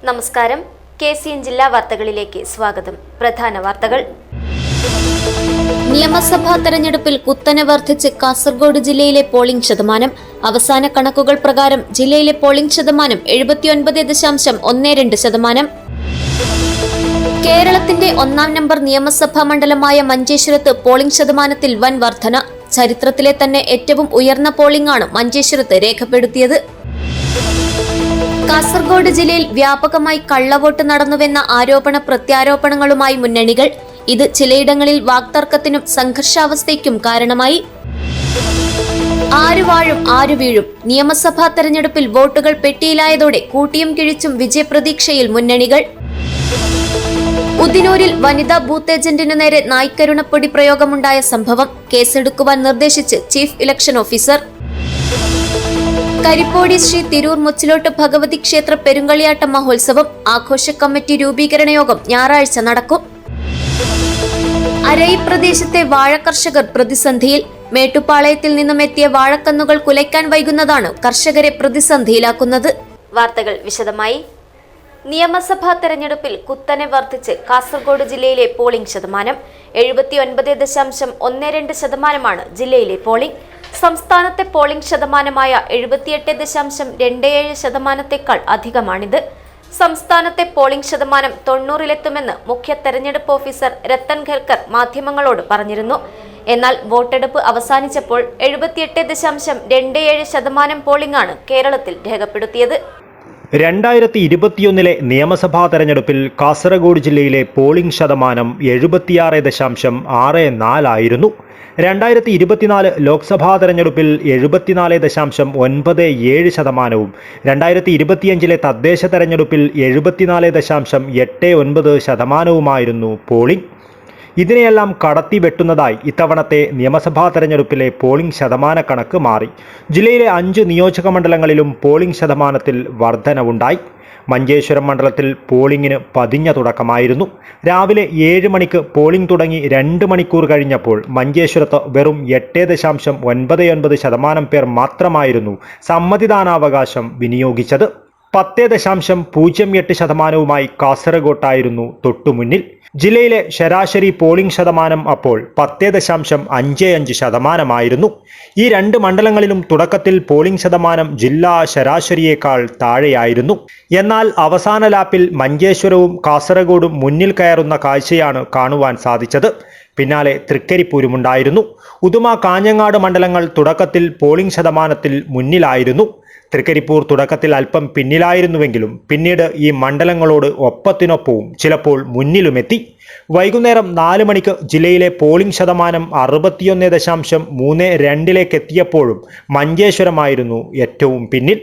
നമസ്കാരം. KCN ജില്ലാ വാർത്തകളിലേക്ക് സ്വാഗതം. പ്രധാന വാർത്തകൾ. നിയമസഭാ തെരഞ്ഞെടുപ്പിൽ കുത്തനെ വർദ്ധിച്ച് കാസർഗോഡ് ജില്ലയിലെ പോളിംഗ് ശതമാനം. അവസാന കണക്കുകൾ പ്രകാരം ജില്ലയിലെ പോളിംഗ് ശതമാനം 79.12%. കേരളത്തിന്റെ ഒന്നാം നമ്പർ നിയമസഭാ മണ്ഡലമായ മഞ്ചേശ്വരത്ത് പോളിംഗ് ശതമാനത്തിൽ വൻ വർധന. ചരിത്രത്തിലെ തന്നെ ഏറ്റവും ഉയർന്ന പോളിംഗാണ് മഞ്ചേശ്വരത്ത് രേഖപ്പെടുത്തിയത്. കാസർഗോഡ് ജില്ലയിൽ വ്യാപകമായി കള്ളവോട്ട് നടന്നുവെന്ന ആരോപണ പ്രത്യാരോപണങ്ങളുമായി മുന്നണികൾ. ഇത് ചിലയിടങ്ങളിൽ വാക്തർക്കത്തിനും സംഘർഷാവസ്ഥയ്ക്കും കാരണമായി. ആര് വാഴും ആര് വീഴും. നിയമസഭാ തെരഞ്ഞെടുപ്പിൽ വോട്ടുകൾ പെട്ടിയിലായതോടെ കൂട്ടിയും കിഴിച്ചും വിജയപ്രതീക്ഷയിൽ മുന്നണികൾ. ഉദിനൂരിൽ വനിതാ ബൂത്ത് ഏജന്റിനു നേരെ നായ്ക്കരുണപ്പൊടി പ്രയോഗമുണ്ടായ സംഭവം. കേസെടുക്കുവാൻ നിർദ്ദേശിച്ച് chief election officer. Karippodi Sree Tirur Muchilottu Bhagavathi ക്ഷേത്ര പെരുങ്കളിയാട്ട മഹോത്സവം ആഘോഷ കമ്മിറ്റി രൂപീകരണ യോഗം ഞായറാഴ്ച നടക്കും. അരയി പ്രദേശത്തെ വാഴ കർഷകർ പ്രതിസന്ധിയിൽ. മേട്ടുപ്പാളയത്തിൽ നിന്നും എത്തിയ വാഴക്കന്നുകൾ കുലയ്ക്കാൻ വൈകുന്നതാണ് കർഷകരെ പ്രതിസന്ധിയിലാക്കുന്നത്. വാർത്തകൾ വിശദമായി. നിയമസഭാ തെരഞ്ഞെടുപ്പിൽ കുത്തനെ വർദ്ധിച്ച് കാസർഗോഡ് ജില്ലയിലെ പോളിംഗ് ശതമാനം. 79.12% ജില്ലയിലെ പോളിംഗ്. സംസ്ഥാനത്തെ പോളിംഗ് ശതമാനമായ 78.27% അധികമാണിത്. സംസ്ഥാനത്തെ പോളിംഗ് ശതമാനം 90-ലെത്തുമെന്ന് മുഖ്യ തെരഞ്ഞെടുപ്പ് ഓഫീസർ രത്തൻ ഖേൽക്കർ മാധ്യമങ്ങളോട് പറഞ്ഞിരുന്നു. എന്നാൽ വോട്ടെടുപ്പ് അവസാനിച്ചപ്പോൾ 78.27% പോളിംഗാണ് കേരളത്തിൽ രേഖപ്പെടുത്തിയത്. 2021 നിയമസഭാ തെരഞ്ഞെടുപ്പിൽ കാസർഗോഡ് ജില്ലയിലെ പോളിംഗ് ശതമാനം 76.64 ആയിരുന്നു. 2024 ലോക്സഭാ തെരഞ്ഞെടുപ്പിൽ 74.97%, 2025 തദ്ദേശ തെരഞ്ഞെടുപ്പിൽ 74.89% പോളിംഗ്. ഇതിനെയെല്ലാം കടത്തിവെട്ടുന്നതായി ഇത്തവണത്തെ നിയമസഭാ തെരഞ്ഞെടുപ്പിലെ പോളിംഗ് ശതമാന കണക്ക് മാറി. ജില്ലയിലെ 5 നിയോജക മണ്ഡലങ്ങളിലും പോളിംഗ് ശതമാനത്തിൽ വർധനവുണ്ടായി. മഞ്ചേശ്വരം മണ്ഡലത്തിൽ പോളിംഗിന് പതിഞ്ഞ തുടക്കമായിരുന്നു. രാവിലെ 7 മണിക്ക് പോളിംഗ് തുടങ്ങി 2 മണിക്കൂർ കഴിഞ്ഞപ്പോൾ മഞ്ചേശ്വരത്ത് വെറും 8.99% പേർ മാത്രമായിരുന്നു സമ്മതിദാനാവകാശം വിനിയോഗിച്ചത്. 10.08% കാസർഗോട്ടായിരുന്നു തൊട്ടുമുന്നിൽ. ജില്ലയിലെ ശരാശരി പോളിംഗ് ശതമാനം അപ്പോൾ 10.55%. ഈ 2 മണ്ഡലങ്ങളിലും തുടക്കത്തിൽ പോളിംഗ് ശതമാനം ജില്ലാ ശരാശരിയേക്കാൾ താഴെയായിരുന്നു. എന്നാൽ അവസാന ലാപ്പിൽ മഞ്ചേശ്വരവും കാസർഗോഡും മുന്നിൽ കയറുന്ന കാഴ്ചയാണ് കാണുവാൻ സാധിച്ചത്. പിന്നാലെ തൃക്കരിപ്പൂരുമുണ്ടായിരുന്നു. ഉദുമ, കാഞ്ഞങ്ങാട് മണ്ഡലങ്ങൾ തുടക്കത്തിൽ പോളിംഗ് ശതമാനത്തിൽ മുന്നിലായിരുന്നു. തൃക്കരിപ്പൂർ തുടക്കത്തിൽ അല്പം പിന്നിലായിരുന്നുവെങ്കിലും പിന്നീട് ഈ മണ്ഡലങ്ങളോട് ഒപ്പത്തിനൊപ്പവും ചിലപ്പോൾ മുന്നിലുമെത്തി. വൈകുന്നേരം 4 മണിക്ക് ജില്ലയിലെ പോളിംഗ് ശതമാനം 61.32 എത്തിയപ്പോഴും മഞ്ചേശ്വരമായിരുന്നു ഏറ്റവും പിന്നിൽ.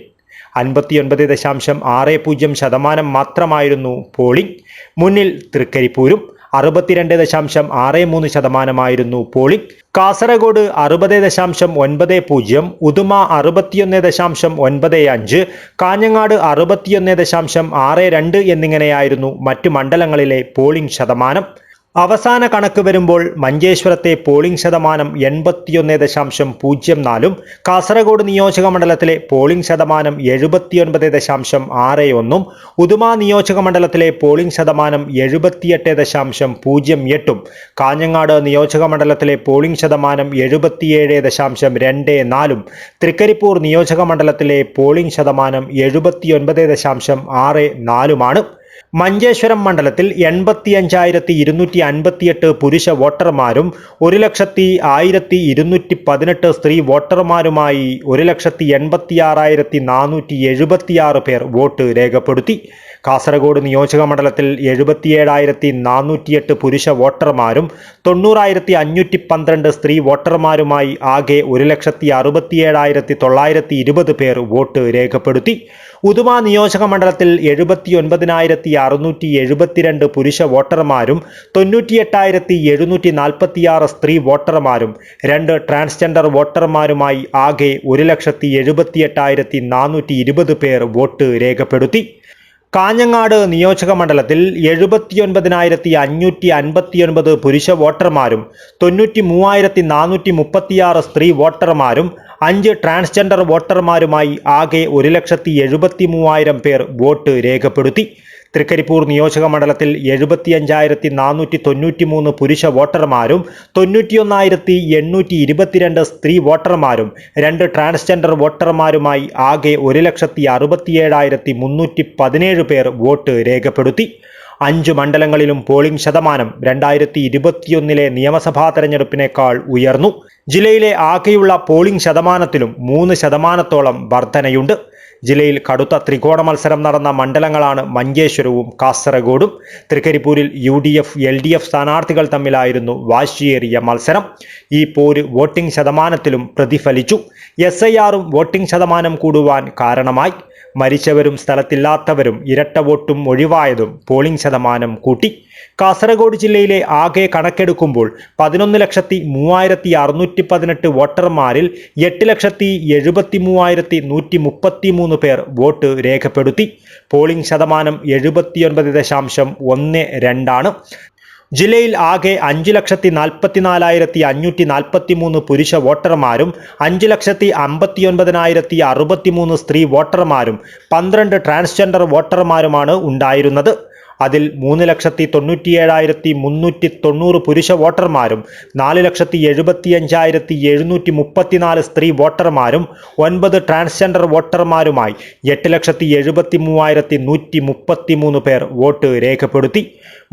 59.60% മാത്രമായിരുന്നു പോളിംഗ്. മുന്നിൽ തൃക്കരിപ്പൂരും. 62.63% പോളിംഗ്. കാസർഗോഡ് 60.90, ഉദുമ 61.95, കാഞ്ഞങ്ങാട് 61.62 എന്നിങ്ങനെയായിരുന്നു മറ്റു മണ്ഡലങ്ങളിലെ പോളിംഗ് ശതമാനം. അവസാന കണക്ക് വരുമ്പോൾ മഞ്ചേശ്വരത്തെ പോളിംഗ് ശതമാനം 81.04, കാസർഗോഡ് നിയോജക മണ്ഡലത്തിലെ പോളിംഗ് ശതമാനം 79.61, ഉദുമ നിയോജക മണ്ഡലത്തിലെ പോളിംഗ് ശതമാനം 78.08, കാഞ്ഞങ്ങാട് നിയോജക മണ്ഡലത്തിലെ പോളിംഗ് ശതമാനം 77.24, തൃക്കരിപ്പൂർ നിയോജക മണ്ഡലത്തിലെ പോളിംഗ് ശതമാനം 79.64. മഞ്ചേശ്വരം മണ്ഡലത്തിൽ 85,258 പുരുഷ വോട്ടർമാരും 1,01,218 സ്ത്രീ വോട്ടർമാരുമായി 1,86,476 പേർ വോട്ട് രേഖപ്പെടുത്തി. കാസർഗോഡ് നിയോജക മണ്ഡലത്തിൽ 77,408 പുരുഷ വോട്ടർമാരും 90,512 സ്ത്രീ വോട്ടർമാരുമായി ആകെ 1,67,920 പേർ വോട്ട് രേഖപ്പെടുത്തി. ഉദുമ നിയോജക മണ്ഡലത്തിൽ 79,672 പുരുഷ വോട്ടർമാരും 98,746 സ്ത്രീ വോട്ടർമാരും 2 ട്രാൻസ്ജെൻഡർ വോട്ടർമാരുമായി ആകെ 1,78,420 പേർ വോട്ട് രേഖപ്പെടുത്തി. കാഞ്ഞങ്ങാട് നിയോജക മണ്ഡലത്തിൽ 79,559 പുരുഷ വോട്ടർമാരും 93,436 സ്ത്രീ വോട്ടർമാരും 5 ട്രാൻസ്ജെൻഡർ വോട്ടർമാരുമായി ആകെ 1,73,000 പേർ വോട്ട് രേഖപ്പെടുത്തി. തൃക്കരിപ്പൂർ നിയോജക മണ്ഡലത്തിൽ 75,493 പുരുഷ വോട്ടർമാരും 91,822 സ്ത്രീ വോട്ടർമാരും 2 ട്രാൻസ്ജെൻഡർ വോട്ടർമാരുമായി ആകെ 1,67,317 പേർ വോട്ട് രേഖപ്പെടുത്തി. 5 മണ്ഡലങ്ങളിലും പോളിംഗ് ശതമാനം 2021 നിയമസഭാ തെരഞ്ഞെടുപ്പിനേക്കാൾ ഉയർന്നു. ജില്ലയിലെ ആകെയുള്ള പോളിംഗ് ശതമാനത്തിലും 3% വർധനയുണ്ട്. ജില്ലയിൽ കടുത്ത ത്രികോണ മത്സരം നടന്ന മണ്ഡലങ്ങളാണ് മഞ്ചേശ്വരവും കാസർഗോഡും. തൃക്കരിപ്പൂരിൽ UDF, LDF സ്ഥാനാർത്ഥികൾ തമ്മിലായിരുന്നു വാശിയേറിയ മത്സരം. ഈ പോര് വോട്ടിംഗ് ശതമാനത്തിലും പ്രതിഫലിച്ചു. SIRഉം വോട്ടിംഗ് ശതമാനം കൂടുവാൻ കാരണമായി. മരിച്ചവരും സ്ഥലത്തില്ലാത്തവരും ഇരട്ട വോട്ടും ഒഴിവായതും പോളിംഗ് ശതമാനം കൂട്ടി. കാസർഗോഡ് ജില്ലയിലെ ആകെ കണക്കെടുക്കുമ്പോൾ 11,03,618 വോട്ടർമാരിൽ 8,73,133 പേർ വോട്ട് രേഖപ്പെടുത്തി. പോളിംഗ് ശതമാനം 79.12 ജില്ലയിൽ ആകെ 5,44,543 പുരുഷ വോട്ടർമാരും 5,59,063 സ്ത്രീ വോട്ടർമാരും 12 ട്രാൻസ്ജെൻഡർ വോട്ടർമാരുമാണ് ഉണ്ടായിരുന്നത്. അതിൽ 3,97,390 പുരുഷ വോട്ടർമാരും 4,75,734 സ്ത്രീ വോട്ടർമാരും 9 ട്രാൻസ്ജെൻഡർ വോട്ടർമാരുമായി 8,73,133 പേർ വോട്ട് രേഖപ്പെടുത്തി.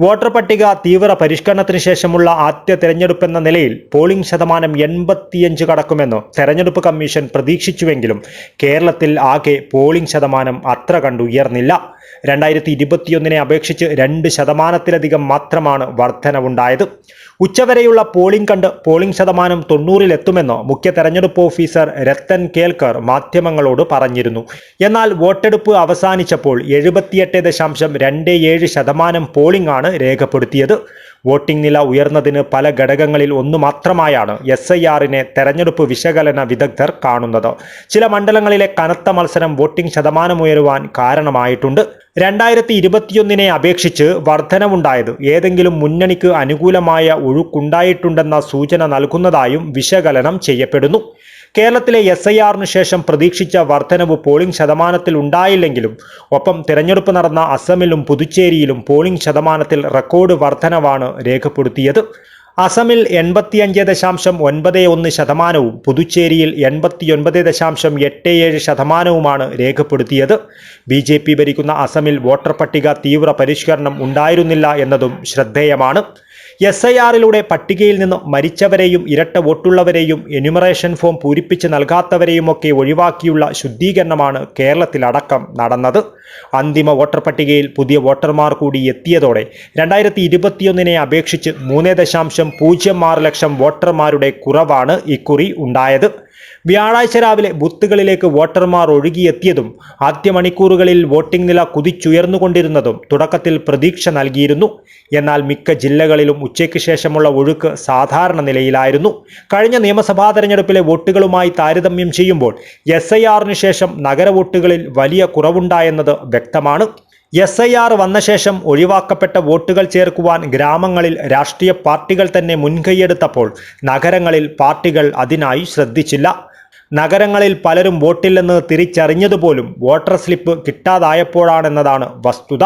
വോട്ടർ പട്ടിക തീവ്ര പരിഷ്കരണത്തിന് ശേഷമുള്ള ആദ്യ തെരഞ്ഞെടുപ്പെന്ന നിലയിൽ പോളിംഗ് ശതമാനം 85 കടക്കുമെന്ന് തെരഞ്ഞെടുപ്പ് കമ്മീഷൻ പ്രതീക്ഷിച്ചുവെങ്കിലും കേരളത്തിൽ ആകെ പോളിംഗ് ശതമാനം അത്ര കണ്ട് ഉയർന്നില്ല. 2021 അപേക്ഷിച്ച് 2% മാത്രമാണ് വർധനവുണ്ടായത്. ഉച്ചവരെയുള്ള പോളിംഗ് കണ്ട് പോളിംഗ് ശതമാനം 90-ലെത്തുമെന്ന് മുഖ്യ തെരഞ്ഞെടുപ്പ് ഓഫീസർ രത്തൻ കേൽക്കർ മാധ്യമങ്ങളോട് പറഞ്ഞിരുന്നു. എന്നാൽ വോട്ടെടുപ്പ് അവസാനിച്ചപ്പോൾ 78.27% പോളിംഗ് ആണ് രേഖപ്പെടുത്തിയത്. വോട്ടിംഗ് നില ഉയർന്നതിന് പല ഘടകങ്ങളിൽ ഒന്ന് മാത്രമായാണ് SIRനെ തെരഞ്ഞെടുപ്പ് വിശകലന വിദഗ്ധർ കാണുന്നത്. ചില മണ്ഡലങ്ങളിലെ കനത്ത മത്സരം വോട്ടിംഗ് ശതമാനമുയരുവാൻ കാരണമായിട്ടുണ്ട്. 2021 അപേക്ഷിച്ച് വർധനവുണ്ടായത് ഏതെങ്കിലും മുന്നണിക്ക് അനുകൂലമായ ഒഴുക്കുണ്ടായിട്ടുണ്ടെന്ന സൂചന നൽകുന്നതായും വിശകലനം ചെയ്യപ്പെടുന്നു. കേരളത്തിലെ SIRന് ശേഷം പ്രതീക്ഷിച്ച വർധനവ് പോളിംഗ് ശതമാനത്തിൽ ഉണ്ടായില്ലെങ്കിലും ഒപ്പം തിരഞ്ഞെടുപ്പ് നടന്ന അസമിലും പുതുച്ചേരിയിലും പോളിംഗ് ശതമാനത്തിൽ റെക്കോർഡ് വർധനവാണ് രേഖപ്പെടുത്തിയത്. അസമിൽ 85.91%, പുതുച്ചേരിയിൽ 89.87% രേഖപ്പെടുത്തിയത്. BJP ഭരിക്കുന്ന അസമിൽ വോട്ടർ പട്ടിക തീവ്ര പരിഷ്കരണം ഉണ്ടായിരുന്നില്ല എന്നതും ശ്രദ്ധേയമാണ്. SIRലൂടെ പട്ടികയിൽ നിന്ന് മരിച്ചവരെയും ഇരട്ട വോട്ടുള്ളവരെയും എന്യൂമറേഷൻ ഫോം പൂരിപ്പിച്ച് നൽകാത്തവരെയുമൊക്കെ ഒഴിവാക്കിയുള്ള ശുദ്ധീകരണമാണ് കേരളത്തിലടക്കം നടന്നത്. അന്തിമ വോട്ടർ പട്ടികയിൽ പുതിയ വോട്ടർമാർ കൂടി എത്തിയതോടെ 2021 അപേക്ഷിച്ച് 3.06 ലക്ഷം വോട്ടർമാരുടെ കുറവാണ് ഇക്കുറി ഉണ്ടായത്. വ്യാഴാഴ്ച രാവിലെ ബൂത്തുകളിലേക്ക് വോട്ടർമാർ ഒഴുകിയെത്തിയതും ആദ്യ മണിക്കൂറുകളിൽ വോട്ടിംഗ് നില കുതിച്ചുയർന്നുകൊണ്ടിരുന്നതും തുടക്കത്തിൽ പ്രതീക്ഷ നൽകിയിരുന്നു. എന്നാൽ മിക്ക ജില്ലകളിലും ഉച്ചയ്ക്ക് ശേഷമുള്ള ഒഴുക്ക് സാധാരണ നിലയിലായിരുന്നു. കഴിഞ്ഞ നിയമസഭാ തെരഞ്ഞെടുപ്പിലെ വോട്ടുകളുമായി താരതമ്യം ചെയ്യുമ്പോൾ SIRന് ശേഷം നഗര വോട്ടുകളിൽ വലിയ കുറവുണ്ടായെന്നത് വ്യക്തമാണ്. SIR വന്ന ശേഷം ഒഴിവാക്കപ്പെട്ട വോട്ടുകൾ ചേർക്കുവാൻ ഗ്രാമങ്ങളിൽ രാഷ്ട്രീയ പാർട്ടികൾ തന്നെ മുൻകൈയെടുത്തപ്പോൾ നഗരങ്ങളിൽ പാർട്ടികൾ അതിനായി ശ്രദ്ധിച്ചില്ല. നഗരങ്ങളിൽ പലരും വോട്ടില്ലെന്ന് തിരിച്ചറിഞ്ഞതുപോലും വോട്ടർ സ്ലിപ്പ് കിട്ടാതായപ്പോഴാണെന്നതാണ് വസ്തുത.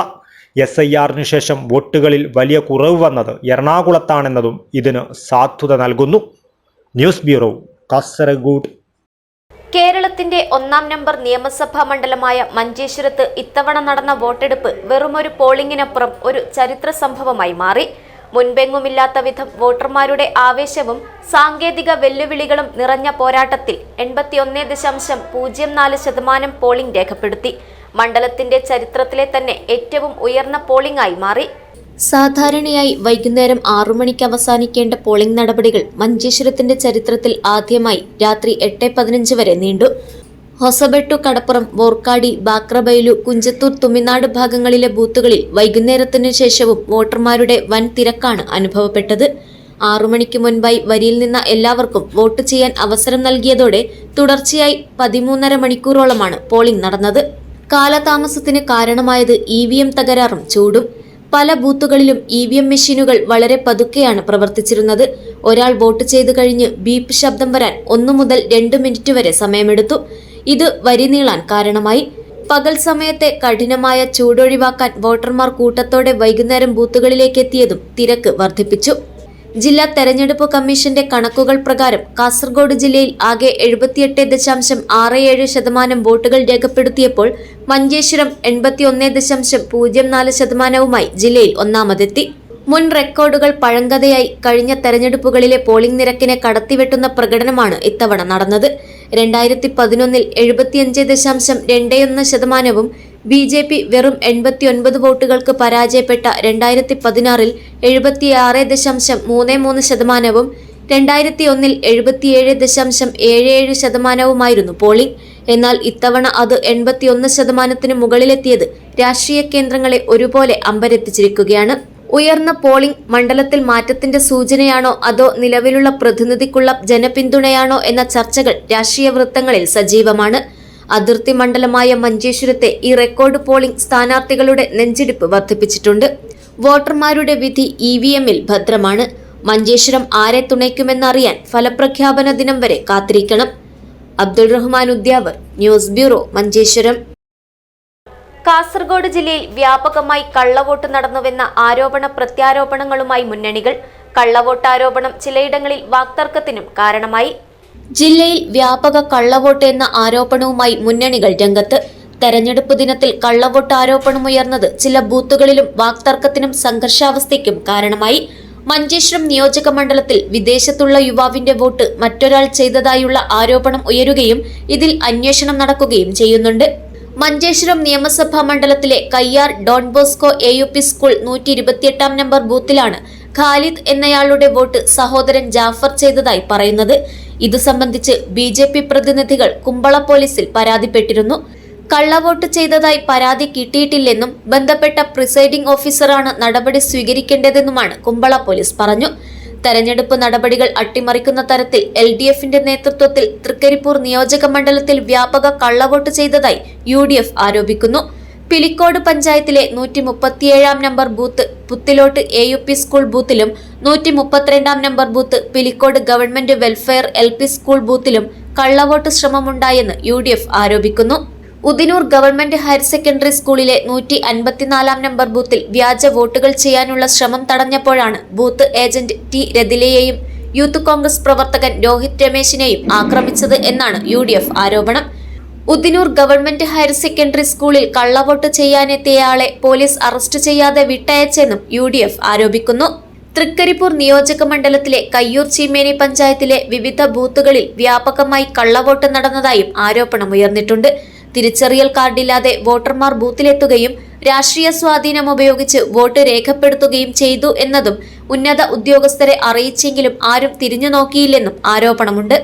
SIRന് ശേഷം വോട്ടുകളിൽ വലിയ കുറവ് വന്നത് എറണാകുളത്താണെന്നതും ഇതിന് സാധുത നൽകുന്നു. News bureau, Kasaragod. കേരളത്തിന്റെ 1-ാം നമ്പർ നിയമസഭാ മണ്ഡലമായ മഞ്ചേശ്വരത്ത് ഇത്തവണ നടന്ന വോട്ടെടുപ്പ് വെറുമൊരു പോളിംഗിനപ്പുറം ഒരു ചരിത്ര സംഭവമായി മാറി. മുൻപെങ്ങുമില്ലാത്ത വിധം വോട്ടർമാരുടെ ആവേശവും സാങ്കേതിക വെല്ലുവിളികളും നിറഞ്ഞ പോരാട്ടത്തിൽ 81.04% പോളിംഗ് രേഖപ്പെടുത്തി. മണ്ഡലത്തിന്റെ ചരിത്രത്തിലെ തന്നെ ഏറ്റവും ഉയർന്ന പോളിംഗ് ആയി മാറി. സാധാരണയായി വൈകുന്നേരം 6 മണിക്ക് അവസാനിക്കേണ്ട പോളിംഗ് നടപടികൾ മഞ്ചേശ്വരത്തിന്റെ ചരിത്രത്തിൽ ആദ്യമായി രാത്രി 8:15 വരെ നീണ്ടു. ഹൊസബെട്ടു, കടപ്പുറം, ബോർക്കാടി, ബാക്രബൈലു, കുഞ്ചത്തൂർ, തുമിനാട് ഭാഗങ്ങളിലെ ബൂത്തുകളിൽ വൈകുന്നേരത്തിനു ശേഷവും വോട്ടർമാരുടെ വൻ തിരക്കാണ് അനുഭവപ്പെട്ടത്. 6 മണിക്ക് മുൻപായി വരിയിൽ നിന്ന എല്ലാവർക്കും വോട്ട് ചെയ്യാൻ അവസരം നൽകിയതോടെ തുടർച്ചയായി 13.5 മണിക്കൂറോളമാണ് പോളിംഗ് നടന്നത്. കാലതാമസത്തിന് കാരണമായത് EVM തകരാറും ചൂടും. പല ബൂത്തുകളിലും EVM മെഷീനുകൾ വളരെ പതുക്കെയാണ് പ്രവർത്തിച്ചിരുന്നത്. ഒരാൾ വോട്ട് ചെയ്തു കഴിഞ്ഞ് ബീപ്പ് ശബ്ദം വരാൻ 1 മുതൽ 2 മിനിറ്റ് വരെ സമയമെടുത്തു. ഇത് വരി നീളാൻ കാരണമായി. പകൽ സമയത്തെ കഠിനമായ ചൂടൊഴിവാക്കാൻ വോട്ടർമാർ കൂട്ടത്തോടെ വൈകുന്നേരം ബൂത്തുകളിലേക്ക് എത്തിയതും തിരക്ക് വർദ്ധിപ്പിച്ചു. ജില്ലാ തെരഞ്ഞെടുപ്പ് കമ്മീഷന്റെ കണക്കുകൾ പ്രകാരം കാസർഗോഡ് ജില്ലയിൽ ആകെ 78.67% വോട്ടുകൾ രേഖപ്പെടുത്തിയപ്പോൾ മഞ്ചേശ്വരം 81.04% ജില്ലയിൽ ഒന്നാമതെത്തി. മുൻ റെക്കോർഡുകൾ പഴങ്കഥയായി. കഴിഞ്ഞ തെരഞ്ഞെടുപ്പുകളിലെ പോളിംഗ് നിരക്കിനെ കടത്തിവെട്ടുന്ന പ്രകടനമാണ് ഇത്തവണ നടന്നത്. 2011 75.21%, BJP വെറും 89 വോട്ടുകൾക്ക് പരാജയപ്പെട്ട 2016 76.33%, 2001 77.77% പോളിംഗ്. എന്നാൽ ഇത്തവണ അത് 81% മുകളിലെത്തിയത് രാഷ്ട്രീയ കേന്ദ്രങ്ങളെ ഒരുപോലെ അമ്പരപ്പിച്ചിരിക്കുകയാണ്. ഉയർന്ന പോളിംഗ് മണ്ഡലത്തിൽ മാറ്റത്തിന്റെ സൂചനയാണോ അതോ നിലവിലുള്ള പ്രതിനിധിക്കുള്ള ജനപിന്തുണയാണോ എന്ന ചർച്ചകൾ രാഷ്ട്രീയ വൃത്തങ്ങളിൽ സജീവമാണ്. അതിർത്തി മണ്ഡലമായ മഞ്ചേശ്വരത്തെ ഈ റെക്കോർഡ് പോളിംഗ് സ്ഥാനാർത്ഥികളുടെ നെഞ്ചിടിപ്പ് വർദ്ധിപ്പിച്ചിട്ടുണ്ട്. വോട്ടർമാരുടെ വിധി EVM-ൽ ഭദ്രമാണ്. മഞ്ചേശ്വരം ആരെ തുണയ്ക്കുമെന്നറിയാൻ ഫലപ്രഖ്യാപന ദിനം വരെ കാത്തിരിക്കണം. Abdul Rahman Udyavar, news bureau, Manjeshwaram. കാസർഗോഡ് ജില്ലയിൽ വ്യാപകമായി കള്ളവോട്ട് നടന്നുവെന്ന ആരോപണ പ്രത്യാരോപണങ്ങളുമായി മുന്നണികൾ. കള്ളവോട്ടാരോപണം ചിലയിടങ്ങളിൽ വാക്തർക്കത്തിനും കാരണമായി. ജില്ലയിൽ വ്യാപക കള്ളവോട്ട് എന്ന ആരോപണവുമായി മുന്നണികൾ രംഗത്ത്. തെരഞ്ഞെടുപ്പ് ദിനത്തിൽ കള്ളവോട്ട് ആരോപണമുയർന്നത് ചില ബൂത്തുകളിലും വാക്തർക്കത്തിനും സംഘർഷാവസ്ഥയ്ക്കും കാരണമായി. മഞ്ചേശ്വരം നിയോജക മണ്ഡലത്തിൽ വിദേശത്തുള്ള യുവാവിന്റെ വോട്ട് മറ്റൊരാൾ ചെയ്തതായുള്ള ആരോപണം ഉയരുകയും ഇതിൽ അന്വേഷണം നടക്കുകയും ചെയ്യുന്നുണ്ട്. മഞ്ചേശ്വരം നിയമസഭാ മണ്ഡലത്തിലെ Kayyar Don Bosco AUP school 128 number ബൂത്തിലാണ് ഖാലിദ് എന്നയാളുടെ വോട്ട് സഹോദരൻ ജാഫർ ചെയ്തതായി പറയുന്നത്. ഇതു സംബന്ധിച്ച് BJP പ്രതിനിധികൾ കുമ്പള പോലീസിൽ പരാതിപ്പെട്ടിരുന്നു. കള്ളവോട്ട് ചെയ്തതായി പരാതി കിട്ടിയിട്ടില്ലെന്നും ബന്ധപ്പെട്ട പ്രിസൈഡിംഗ് ഓഫീസറാണ് നടപടി സ്വീകരിക്കേണ്ടതെന്നുമാണ് കുമ്പള പോലീസ് പറഞ്ഞു. തെരഞ്ഞെടുപ്പ് നടപടികൾ അട്ടിമറിക്കുന്ന തരത്തിൽ LDF-ന്റെ നേതൃത്വത്തിൽ തൃക്കരിപ്പൂർ നിയോജക മണ്ഡലത്തിൽ വ്യാപക കള്ളവോട്ട് ചെയ്തതായി UDF ആരോപിക്കുന്നു. പിലിക്കോട് പഞ്ചായത്തിലെ 137 number booth Puthilottu AUP school ബൂത്തിലും 132 number booth Pilicode government welfare LP school ബൂത്തിലും കള്ളവോട്ട് ശ്രമമുണ്ടായെന്ന് UDF ആരോപിക്കുന്നു. ഉദിനൂർ ഗവൺമെന്റ് ഹയർ സെക്കൻഡറി സ്കൂളിലെ 154 നമ്പർ ബൂത്തിൽ വ്യാജ വോട്ടുകൾ ചെയ്യാനുള്ള ശ്രമം തടഞ്ഞപ്പോഴാണ് ബൂത്ത് ഏജന്റ് T രതിലയെയും യൂത്ത് കോൺഗ്രസ് പ്രവർത്തകൻ രോഹിത് രമേശിനെയും ആക്രമിച്ചത് എന്നാണ് UDF ആരോപണം. ഉദിനൂർ ഗവൺമെന്റ് ഹയർ സെക്കൻഡറി സ്കൂളിൽ കള്ളവോട്ട് ചെയ്യാനെത്തിയയാളെ പോലീസ് അറസ്റ്റ് ചെയ്യാതെ വിട്ടയച്ചെന്നും UDF ആരോപിക്കുന്നു. തൃക്കരിപ്പൂർ നിയോജക മണ്ഡലത്തിലെ കയ്യൂർ ചീമേനി പഞ്ചായത്തിലെ വിവിധ ബൂത്തുകളിൽ വ്യാപകമായി കള്ളവോട്ട് നടന്നതായും ആരോപണമുയർന്നിട്ടുണ്ട്. തിരിച്ചറിയൽ കാർഡില്ലാതെ വോട്ടർമാർ ബൂത്തിലെത്തുകയും രാഷ്ട്രീയ സ്വാധീനം ഉപയോഗിച്ച് വോട്ട് രേഖപ്പെടുത്തുകയും ചെയ്തു എന്നതും ഉന്നത ഉദ്യോഗസ്ഥരെ അറിയിച്ചെങ്കിലും ആരും തിരിഞ്ഞു നോക്കിയില്ലെന്നും ആരോപണമുണ്ട്.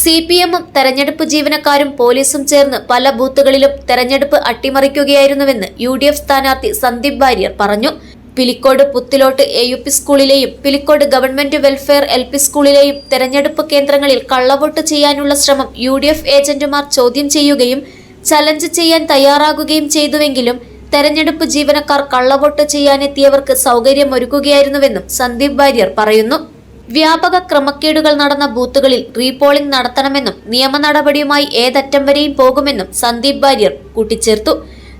CPM-ഉം തെരഞ്ഞെടുപ്പ് ജീവനക്കാരും പോലീസും ചേർന്ന് പല ബൂത്തുകളിലും തെരഞ്ഞെടുപ്പ് അട്ടിമറിക്കുകയായിരുന്നുവെന്ന് UDF സ്ഥാനാർത്ഥി സന്ദീപ് വാര്യർ പറഞ്ഞു. പിലിക്കോട് പുത്തിലോട്ട് AUP സ്കൂളിലെയും പിലിക്കോട് ഗവൺമെന്റ് വെൽഫെയർ LP സ്കൂളിലെയും തെരഞ്ഞെടുപ്പ് കേന്ദ്രങ്ങളിൽ കള്ളവോട്ട് ചെയ്യാനുള്ള ശ്രമം UDF ഏജന്റുമാർ ചോദ്യം ചെയ്യുകയും ചലഞ്ച് ചെയ്യാൻ തയ്യാറാകുകയും ചെയ്തുവെങ്കിലും തെരഞ്ഞെടുപ്പ് ജീവനക്കാർ കള്ളവോട്ട് ചെയ്യാനെത്തിയവർക്ക് സൗകര്യമൊരുക്കുകയായിരുന്നുവെന്നും സന്ദീപ് വാര്യർ പറയുന്നു. വ്യാപക ക്രമക്കേടുകൾ നടന്ന ബൂത്തുകളിൽ റീപോളിംഗ് നടത്തണമെന്നും നിയമ നടപടിയുമായി ഏതറ്റം വരെയും പോകുമെന്നും സന്ദീപ് വാര്യർ കൂട്ടിച്ചേർത്തു.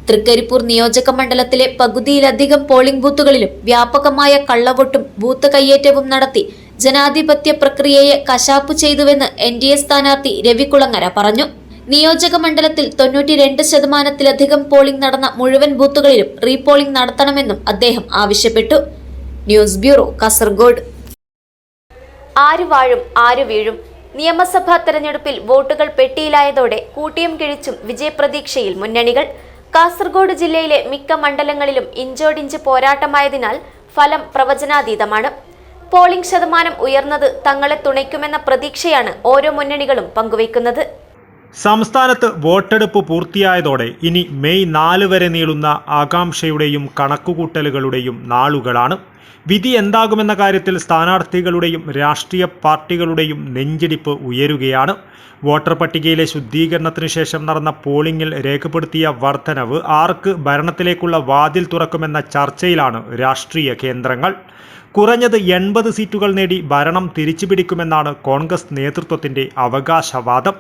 തൃക്കരിപ്പൂർ നിയോജക മണ്ഡലത്തിലെ പകുതിയിലധികം പോളിംഗ് ബൂത്തുകളിലും വ്യാപകമായ കള്ളവോട്ടും ബൂത്ത് കയ്യേറ്റവും നടത്തി ജനാധിപത്യ പ്രക്രിയയെ കശാപ്പു ചെയ്തുവെന്ന് NDA സ്ഥാനാർത്ഥി രവികുളങ്ങര പറഞ്ഞു. നിയോജക മണ്ഡലത്തിൽ 92%-ലധികം പോളിംഗ് നടന്ന മുഴുവൻ ബൂത്തുകളിലും റീപോളിംഗ് നടത്തണമെന്നും അദ്ദേഹം ആവശ്യപ്പെട്ടു. News bureau, Kasaragod. ആര് വാഴും ആര് വീഴും? നിയമസഭാ തെരഞ്ഞെടുപ്പിൽ വോട്ടുകൾ പെട്ടിയിലായതോടെ കൂട്ടിയും കിഴിച്ചും വിജയപ്രതീക്ഷയിൽ മുന്നണികൾ. കാസർഗോഡ് ജില്ലയിലെ മിക്ക മണ്ഡലങ്ങളിലും ഇഞ്ചോടിഞ്ച് പോരാട്ടമായതിനാൽ ഫലം പ്രവചനാതീതമാണ്. പോളിംഗ് ശതമാനം ഉയർന്നത് തങ്ങളെ തുണയ്ക്കുമെന്ന പ്രതീക്ഷയാണ് ഓരോ മുന്നണികളും പങ്കുവയ്ക്കുന്നത്. സംസ്ഥാനത്ത് വോട്ടെടുപ്പ് പൂർത്തിയായതോടെ ഇനി മെയ് 4 വരെ നീളുന്ന ആകാംക്ഷയുടെയും കണക്കുകൂട്ടലുകളുടെയും നാളുകളാണ്. വിധി എന്താകുമെന്ന കാര്യത്തിൽ സ്ഥാനാർത്ഥികളുടെയും രാഷ്ട്രീയ പാർട്ടികളുടെയും നെഞ്ചിടിപ്പ് ഉയരുകയാണ്. വോട്ടർ പട്ടികയിലെ ശുദ്ധീകരണത്തിന് ശേഷം നടന്ന പോളിംഗിൽ രേഖപ്പെടുത്തിയ വർധനവ് ആർക്ക് ഭരണത്തിലേക്കുള്ള വാതിൽ തുറക്കുമെന്ന ചർച്ചയിലാണ് രാഷ്ട്രീയ കേന്ദ്രങ്ങൾ. കുറഞ്ഞത് 80 സീറ്റുകൾ നേടി ഭരണം തിരിച്ചുപിടിക്കുമെന്നാണ് കോൺഗ്രസ് നേതൃത്വത്തിന്റെ അവകാശവാദം.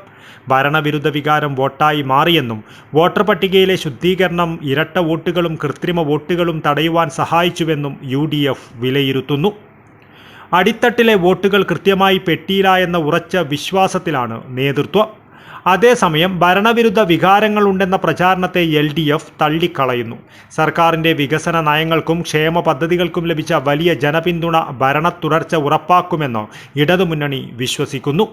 ഭരണവിരുദ്ധ വികാരം വോട്ടായി മാറിയെന്നും വോട്ടർ പട്ടികയിലെ ശുദ്ധീകരണം ഇരട്ട വോട്ടുകളും കൃത്രിമ വോട്ടുകളും തടയുവാൻ സഹായിച്ചുവെന്നും UDF വിലയിരുത്തുന്നു. അടിത്തട്ടിലെ വോട്ടുകൾ കൃത്യമായി പെട്ടിയില്ല എന്ന ഉറച്ച വിശ്വാസത്തിലാണ് നേതൃത്വം. അതേസമയം ഭരണവിരുദ്ധ വികാരങ്ങളുണ്ടെന്ന പ്രചാരണത്തെ LDF തള്ളിക്കളയുന്നു. സർക്കാരിൻ്റെ വികസന നയങ്ങൾക്കും ക്ഷേമ പദ്ധതികൾക്കും ലഭിച്ച വലിയ ജനപിന്തുണ ഭരണ തുടർച്ച ഉറപ്പാക്കുമെന്ന് ഇടതുമുന്നണി വിശ്വസിക്കുന്നു.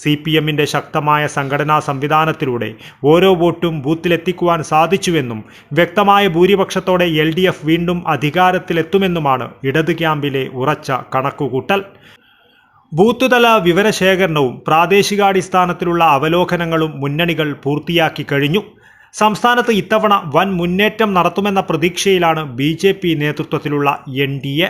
CPMന്റെ ശക്തമായ സംഘടനാ സംവിധാനത്തിലൂടെ ഓരോ വോട്ടും ബൂത്തിലെത്തിക്കുവാൻ സാധിച്ചുവെന്നും വ്യക്തമായ ഭൂരിപക്ഷത്തോടെ LDF വീണ്ടും അധികാരത്തിലെത്തുമെന്നുമാണ് ഇടത് ക്യാമ്പിലെ ഉറച്ച കണക്കുകൂട്ടൽ. ബൂത്തുതല വിവരശേഖരണവും പ്രാദേശികാടിസ്ഥാനത്തിലുള്ള അവലോകനങ്ങളും മുന്നണികൾ പൂർത്തിയാക്കി കഴിഞ്ഞു. സംസ്ഥാനത്ത് ഇത്തവണ വൻ മുന്നേറ്റം നടത്തുമെന്ന പ്രതീക്ഷയിലാണ് BJP നേതൃത്വത്തിലുള്ള NDA.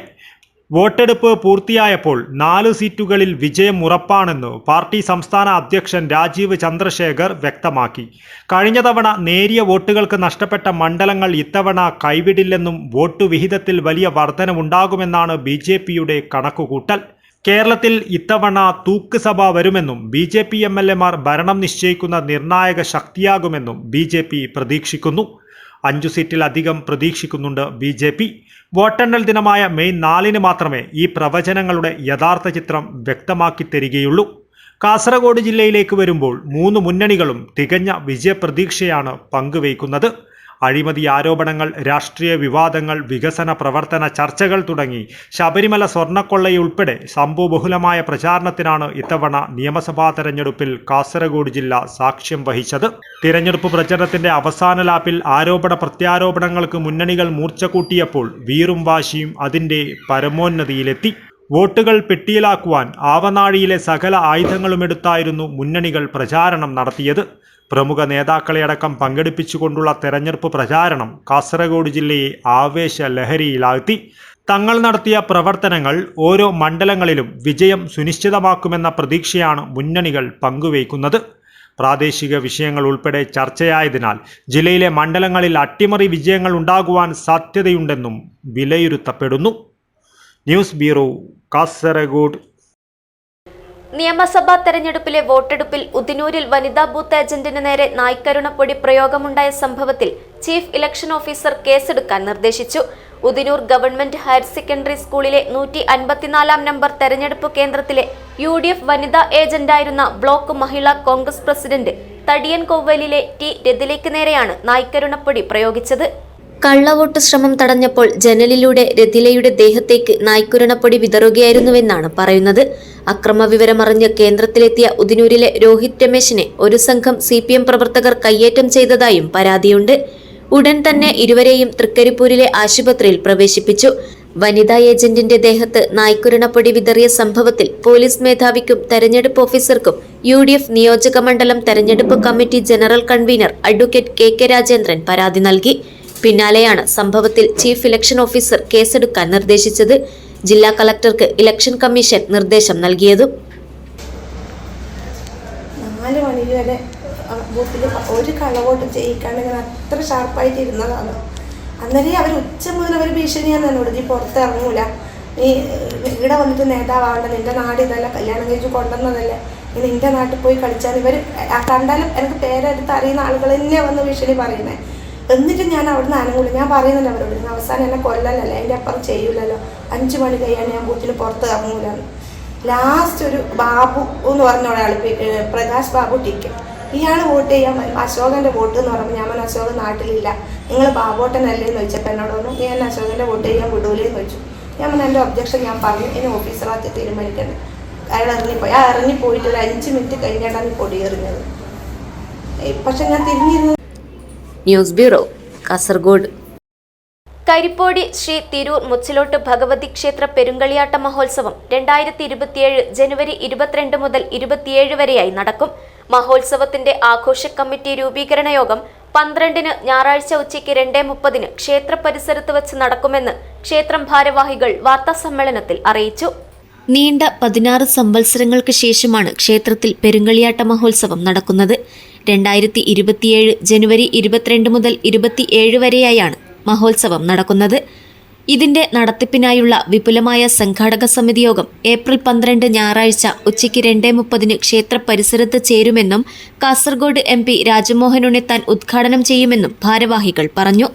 വോട്ടെടുപ്പ് പൂർത്തിയായപ്പോൾ 4 സീറ്റുകളിൽ വിജയം ഉറപ്പാണെന്ന് പാർട്ടി സംസ്ഥാന അധ്യക്ഷൻ രാജീവ് ചന്ദ്രശേഖർ വ്യക്തമാക്കി. കഴിഞ്ഞ തവണ നേരിയ വോട്ടുകൾക്ക് നഷ്ടപ്പെട്ട മണ്ഡലങ്ങൾ ഇത്തവണ കൈവിടില്ലെന്നും വോട്ട് വിഹിതത്തിൽ വലിയ വർധനവുണ്ടാകുമെന്നാണ് BJPയുടെ കണക്കുകൂട്ടൽ. കേരളത്തിൽ ഇത്തവണ തൂക്ക് സഭ വരുമെന്നും BJP MLAമാർ ഭരണം നിശ്ചയിക്കുന്ന നിർണായക ശക്തിയാകുമെന്നും BJP പ്രതീക്ഷിക്കുന്നു. 5 സീറ്റിലധികം പ്രതീക്ഷിക്കുന്നുണ്ട് BJP. വോട്ടെണ്ണൽ ദിനമായ മെയ് 4 മാത്രമേ ഈ പ്രവചനങ്ങളുടെ യഥാർത്ഥ ചിത്രം വ്യക്തമാക്കി തരികയുള്ളൂ. കാസർഗോഡ് ജില്ലയിലേക്ക് വരുമ്പോൾ 3 മുന്നണികളും തികഞ്ഞ വിജയപ്രതീക്ഷയാണ് പങ്കുവയ്ക്കുന്നത്. അഴിമതി ആരോപണങ്ങൾ, രാഷ്ട്രീയ വിവാദങ്ങൾ, വികസന പ്രവർത്തന ചർച്ചകൾ തുടങ്ങി ശബരിമല സ്വർണ്ണക്കൊള്ളയുൾപ്പെടെ സംഭവബഹുലമായ പ്രചാരണത്തിനാണ് ഇത്തവണ നിയമസഭാ തെരഞ്ഞെടുപ്പിൽ കാസർഗോഡ് ജില്ല സാക്ഷ്യം വഹിച്ചത്. തിരഞ്ഞെടുപ്പ് പ്രചരണത്തിന്റെ അവസാന ലാപ്പിൽ ആരോപണ പ്രത്യാരോപണങ്ങൾക്ക് മുന്നണികൾ മൂർച്ച കൂട്ടിയപ്പോൾ വീറും വാശിയും അതിന്റെ പരമോന്നതിയിലെത്തി. വോട്ടുകൾ പെട്ടിയിലാക്കുവാൻ ആവനാഴിയിലെ സകല ആയുധങ്ങളുമെടുത്തായിരുന്നു മുന്നണികൾ പ്രചാരണം നടത്തിയത്. പ്രമുഖ നേതാക്കളെയടക്കം പങ്കെടുപ്പിച്ചുകൊണ്ടുള്ള തെരഞ്ഞെടുപ്പ് പ്രചാരണം കാസർഗോഡ് ജില്ലയെ ആവേശ ലഹരിയിലാഴ്ത്തി. തങ്ങൾ നടത്തിയ പ്രവർത്തനങ്ങൾ ഓരോ മണ്ഡലങ്ങളിലും വിജയം സുനിശ്ചിതമാക്കുമെന്ന പ്രതീക്ഷയാണ് മുന്നണികൾ പങ്കുവയ്ക്കുന്നത്. പ്രാദേശിക വിഷയങ്ങൾ ഉൾപ്പെടെ ചർച്ചയായതിനാൽ ജില്ലയിലെ മണ്ഡലങ്ങളിൽ അട്ടിമറി വിജയങ്ങൾ ഉണ്ടാകുവാൻ സാധ്യതയുണ്ടെന്നും വിലയിരുത്തപ്പെടുന്നു. News bureau, Kasaragod. നിയമസഭാ തെരഞ്ഞെടുപ്പിലെ വോട്ടെടുപ്പിൽ ഉദിനൂരിൽ വനിതാ ബൂത്ത് ഏജന്റിന് നേരെ നായ്ക്കരുണപ്പൊടി പ്രയോഗമുണ്ടായ സംഭവത്തിൽ ചീഫ് ഇലക്ഷൻ ഓഫീസർ കേസെടുക്കാൻ നിർദ്ദേശിച്ചു. ഉദിനൂർ ഗവൺമെന്റ് ഹയർ സെക്കൻഡറി സ്കൂളിലെ 154 നമ്പർ തെരഞ്ഞെടുപ്പ് കേന്ദ്രത്തിലെ UDF വനിതാ ഏജന്റായിരുന്ന ബ്ലോക്ക് മഹിളാ കോൺഗ്രസ് പ്രസിഡന്റ് തടിയൻ കോവലിലെ T രതിലയ്ക്ക് നേരെയാണ് നായ്ക്കരുണപ്പൊടി പ്രയോഗിച്ചത്. കള്ളവോട്ട് ശ്രമം തടഞ്ഞപ്പോൾ ജനലിലൂടെ രതിലയുടെ ദേഹത്തേക്ക് നായ്ക്കുരണപ്പൊടി വിതറുകയായിരുന്നുവെന്നാണ് പറയുന്നത്. അക്രമവിവരമറിഞ്ഞ് കേന്ദ്രത്തിലെത്തിയ ഉദിനൂരിലെ രോഹിത് രമേശിനെ ഒരു സംഘം CPM പ്രവർത്തകർ കയ്യേറ്റം ചെയ്തതായും പരാതിയുണ്ട്. ഉടൻ തന്നെ ഇരുവരെയും തൃക്കരിപ്പൂരിലെ ആശുപത്രിയിൽ പ്രവേശിപ്പിച്ചു. വനിതാ ഏജന്റിന്റെ ദേഹത്ത് നായ്ക്കുരണപ്പൊടി വിതറിയ സംഭവത്തിൽ പോലീസ് മേധാവിക്കും തെരഞ്ഞെടുപ്പ് ഓഫീസർക്കും UDF നിയോജക മണ്ഡലം തെരഞ്ഞെടുപ്പ് committee general convener advocate KK Rajendran പരാതി നൽകി. പിന്നാലെയാണ് സംഭവത്തിൽ ചീഫ് ഇലക്ഷൻ ഓഫീസർ കേസെടുക്കാൻ നിർദ്ദേശിച്ചത്. ജില്ലാ കളക്ടർക്ക് ഇലക്ഷൻ കമ്മീഷൻ നിർദ്ദേശം നൽകിയതും. 4 മണി വരെ ബൂത്തിൽ ഒരു കള്ളവോട്ടും ചെയ്യിക്കാണ്ട് അത്ര ഷാർപ്പായിട്ട് ഇരുന്നതാണ്. അന്നേരം അവർ ഉച്ച മുതൽ അവർ ഭീഷണിയാണ് എന്നോട്, നീ പുറത്തിറങ്ങൂല, നീ ഇവിടെ വന്നിട്ട് നേതാവാകണ്ട, നിന്റെ നാട് ഇതല്ല, കല്യാണം കഴിച്ച് കൊണ്ടുവന്നതല്ലേ, നീ നിന്റെ നാട്ടിൽ പോയി കളിച്ചാൽ ഇവർ കണ്ടാലും എനിക്ക് പേരെടുത്ത് അറിയുന്ന ആളുകൾ തന്നെ വന്ന് ഭീഷണി പറയുന്നത്. എന്നിട്ട് ഞാൻ അവിടുന്ന് അനങ്ങൂല. ഞാൻ പറയുന്നില്ല അവരോട്, അവസാനം എന്നെ കൊല്ലല്ലേ, അതിൻ്റെ അപ്പുറം ചെയ്യൂലല്ലോ, 5 മണി കഴിയാൻ ഞാൻ ബൂത്തിന് പുറത്ത് ഇറങ്ങൂലെന്ന്. ലാസ്റ്റ് ഒരു ബാബു എന്ന് പറഞ്ഞ ഒരാൾ, പ്രകാശ് ബാബു ടിക്ക്, ഇയാൾ വോട്ട് ചെയ്യാൻ അശോകൻ്റെ വോട്ട് എന്ന് പറയുമ്പോൾ ഞാൻ അശോകൻ നാട്ടിലില്ല, നിങ്ങൾ ബാബോട്ടനല്ലേ എന്ന് ചോദിച്ചപ്പോൾ എന്നോട് പറഞ്ഞു, നീ എന്നെ അശോകൻ്റെ വോട്ട് ചെയ്യാൻ വിടൂലേന്ന് ചോദിച്ചു. ഞാൻ എൻ്റെ ഒബ്ജക്ഷൻ ഞാൻ പറഞ്ഞു, ഇനി ഓഫീസറാക്കി തീരുമാനിക്കേണ്ടത്. അയാൾ ഇറങ്ങിപ്പോയി. ആ ഇറങ്ങിപ്പോയിട്ട് ഒരു 5 മിനിറ്റ് കഴിഞ്ഞിട്ടാണ് ഈ പൊടി എറിഞ്ഞത്. പക്ഷെ ഞാൻ തിരിഞ്ഞിരുന്നു. News bureau, Kasaragod. കരിപ്പോടി ശ്രീ തിരൂർ മുച്ചിലോട്ട് ഭഗവതി ക്ഷേത്ര പെരുങ്കളിയാട്ട മഹോത്സവം 2027 ജനുവരി 22 മുതൽ 27 വരെയായി നടക്കും. മഹോത്സവത്തിന്റെ ആഘോഷ കമ്മിറ്റി രൂപീകരണ യോഗം 12-ന് ഞായറാഴ്ച ഉച്ചയ്ക്ക് 2:30 ക്ഷേത്ര പരിസരത്ത് വെച്ച് നടക്കുമെന്ന് ക്ഷേത്രം ഭാരവാഹികൾ വാർത്താസമ്മേളനത്തിൽ അറിയിച്ചു. നീണ്ട 16 സംവത്സരങ്ങൾക്ക് ശേഷമാണ് ക്ഷേത്രത്തിൽ പെരുങ്കളിയാട്ട മഹോത്സവം നടക്കുന്നത്. 2027 ജനുവരി 22 മുതൽ 27 വരെയായാണ് മഹോത്സവം നടക്കുന്നത്. ഇതിന്റെ നടത്തിപ്പിനായുള്ള വിപുലമായ സംഘാടക സമിതി യോഗം ഏപ്രിൽ 12 ഞായറാഴ്ച ഉച്ചയ്ക്ക് 2:30 ക്ഷേത്ര പരിസരത്ത് ചേരുമെന്നും കാസർഗോഡ് MP രാജമോഹൻ ഉണ്ണിത്താൻ ഉദ്ഘാടനം ചെയ്യുമെന്നും ഭാരവാഹികൾ പറഞ്ഞു.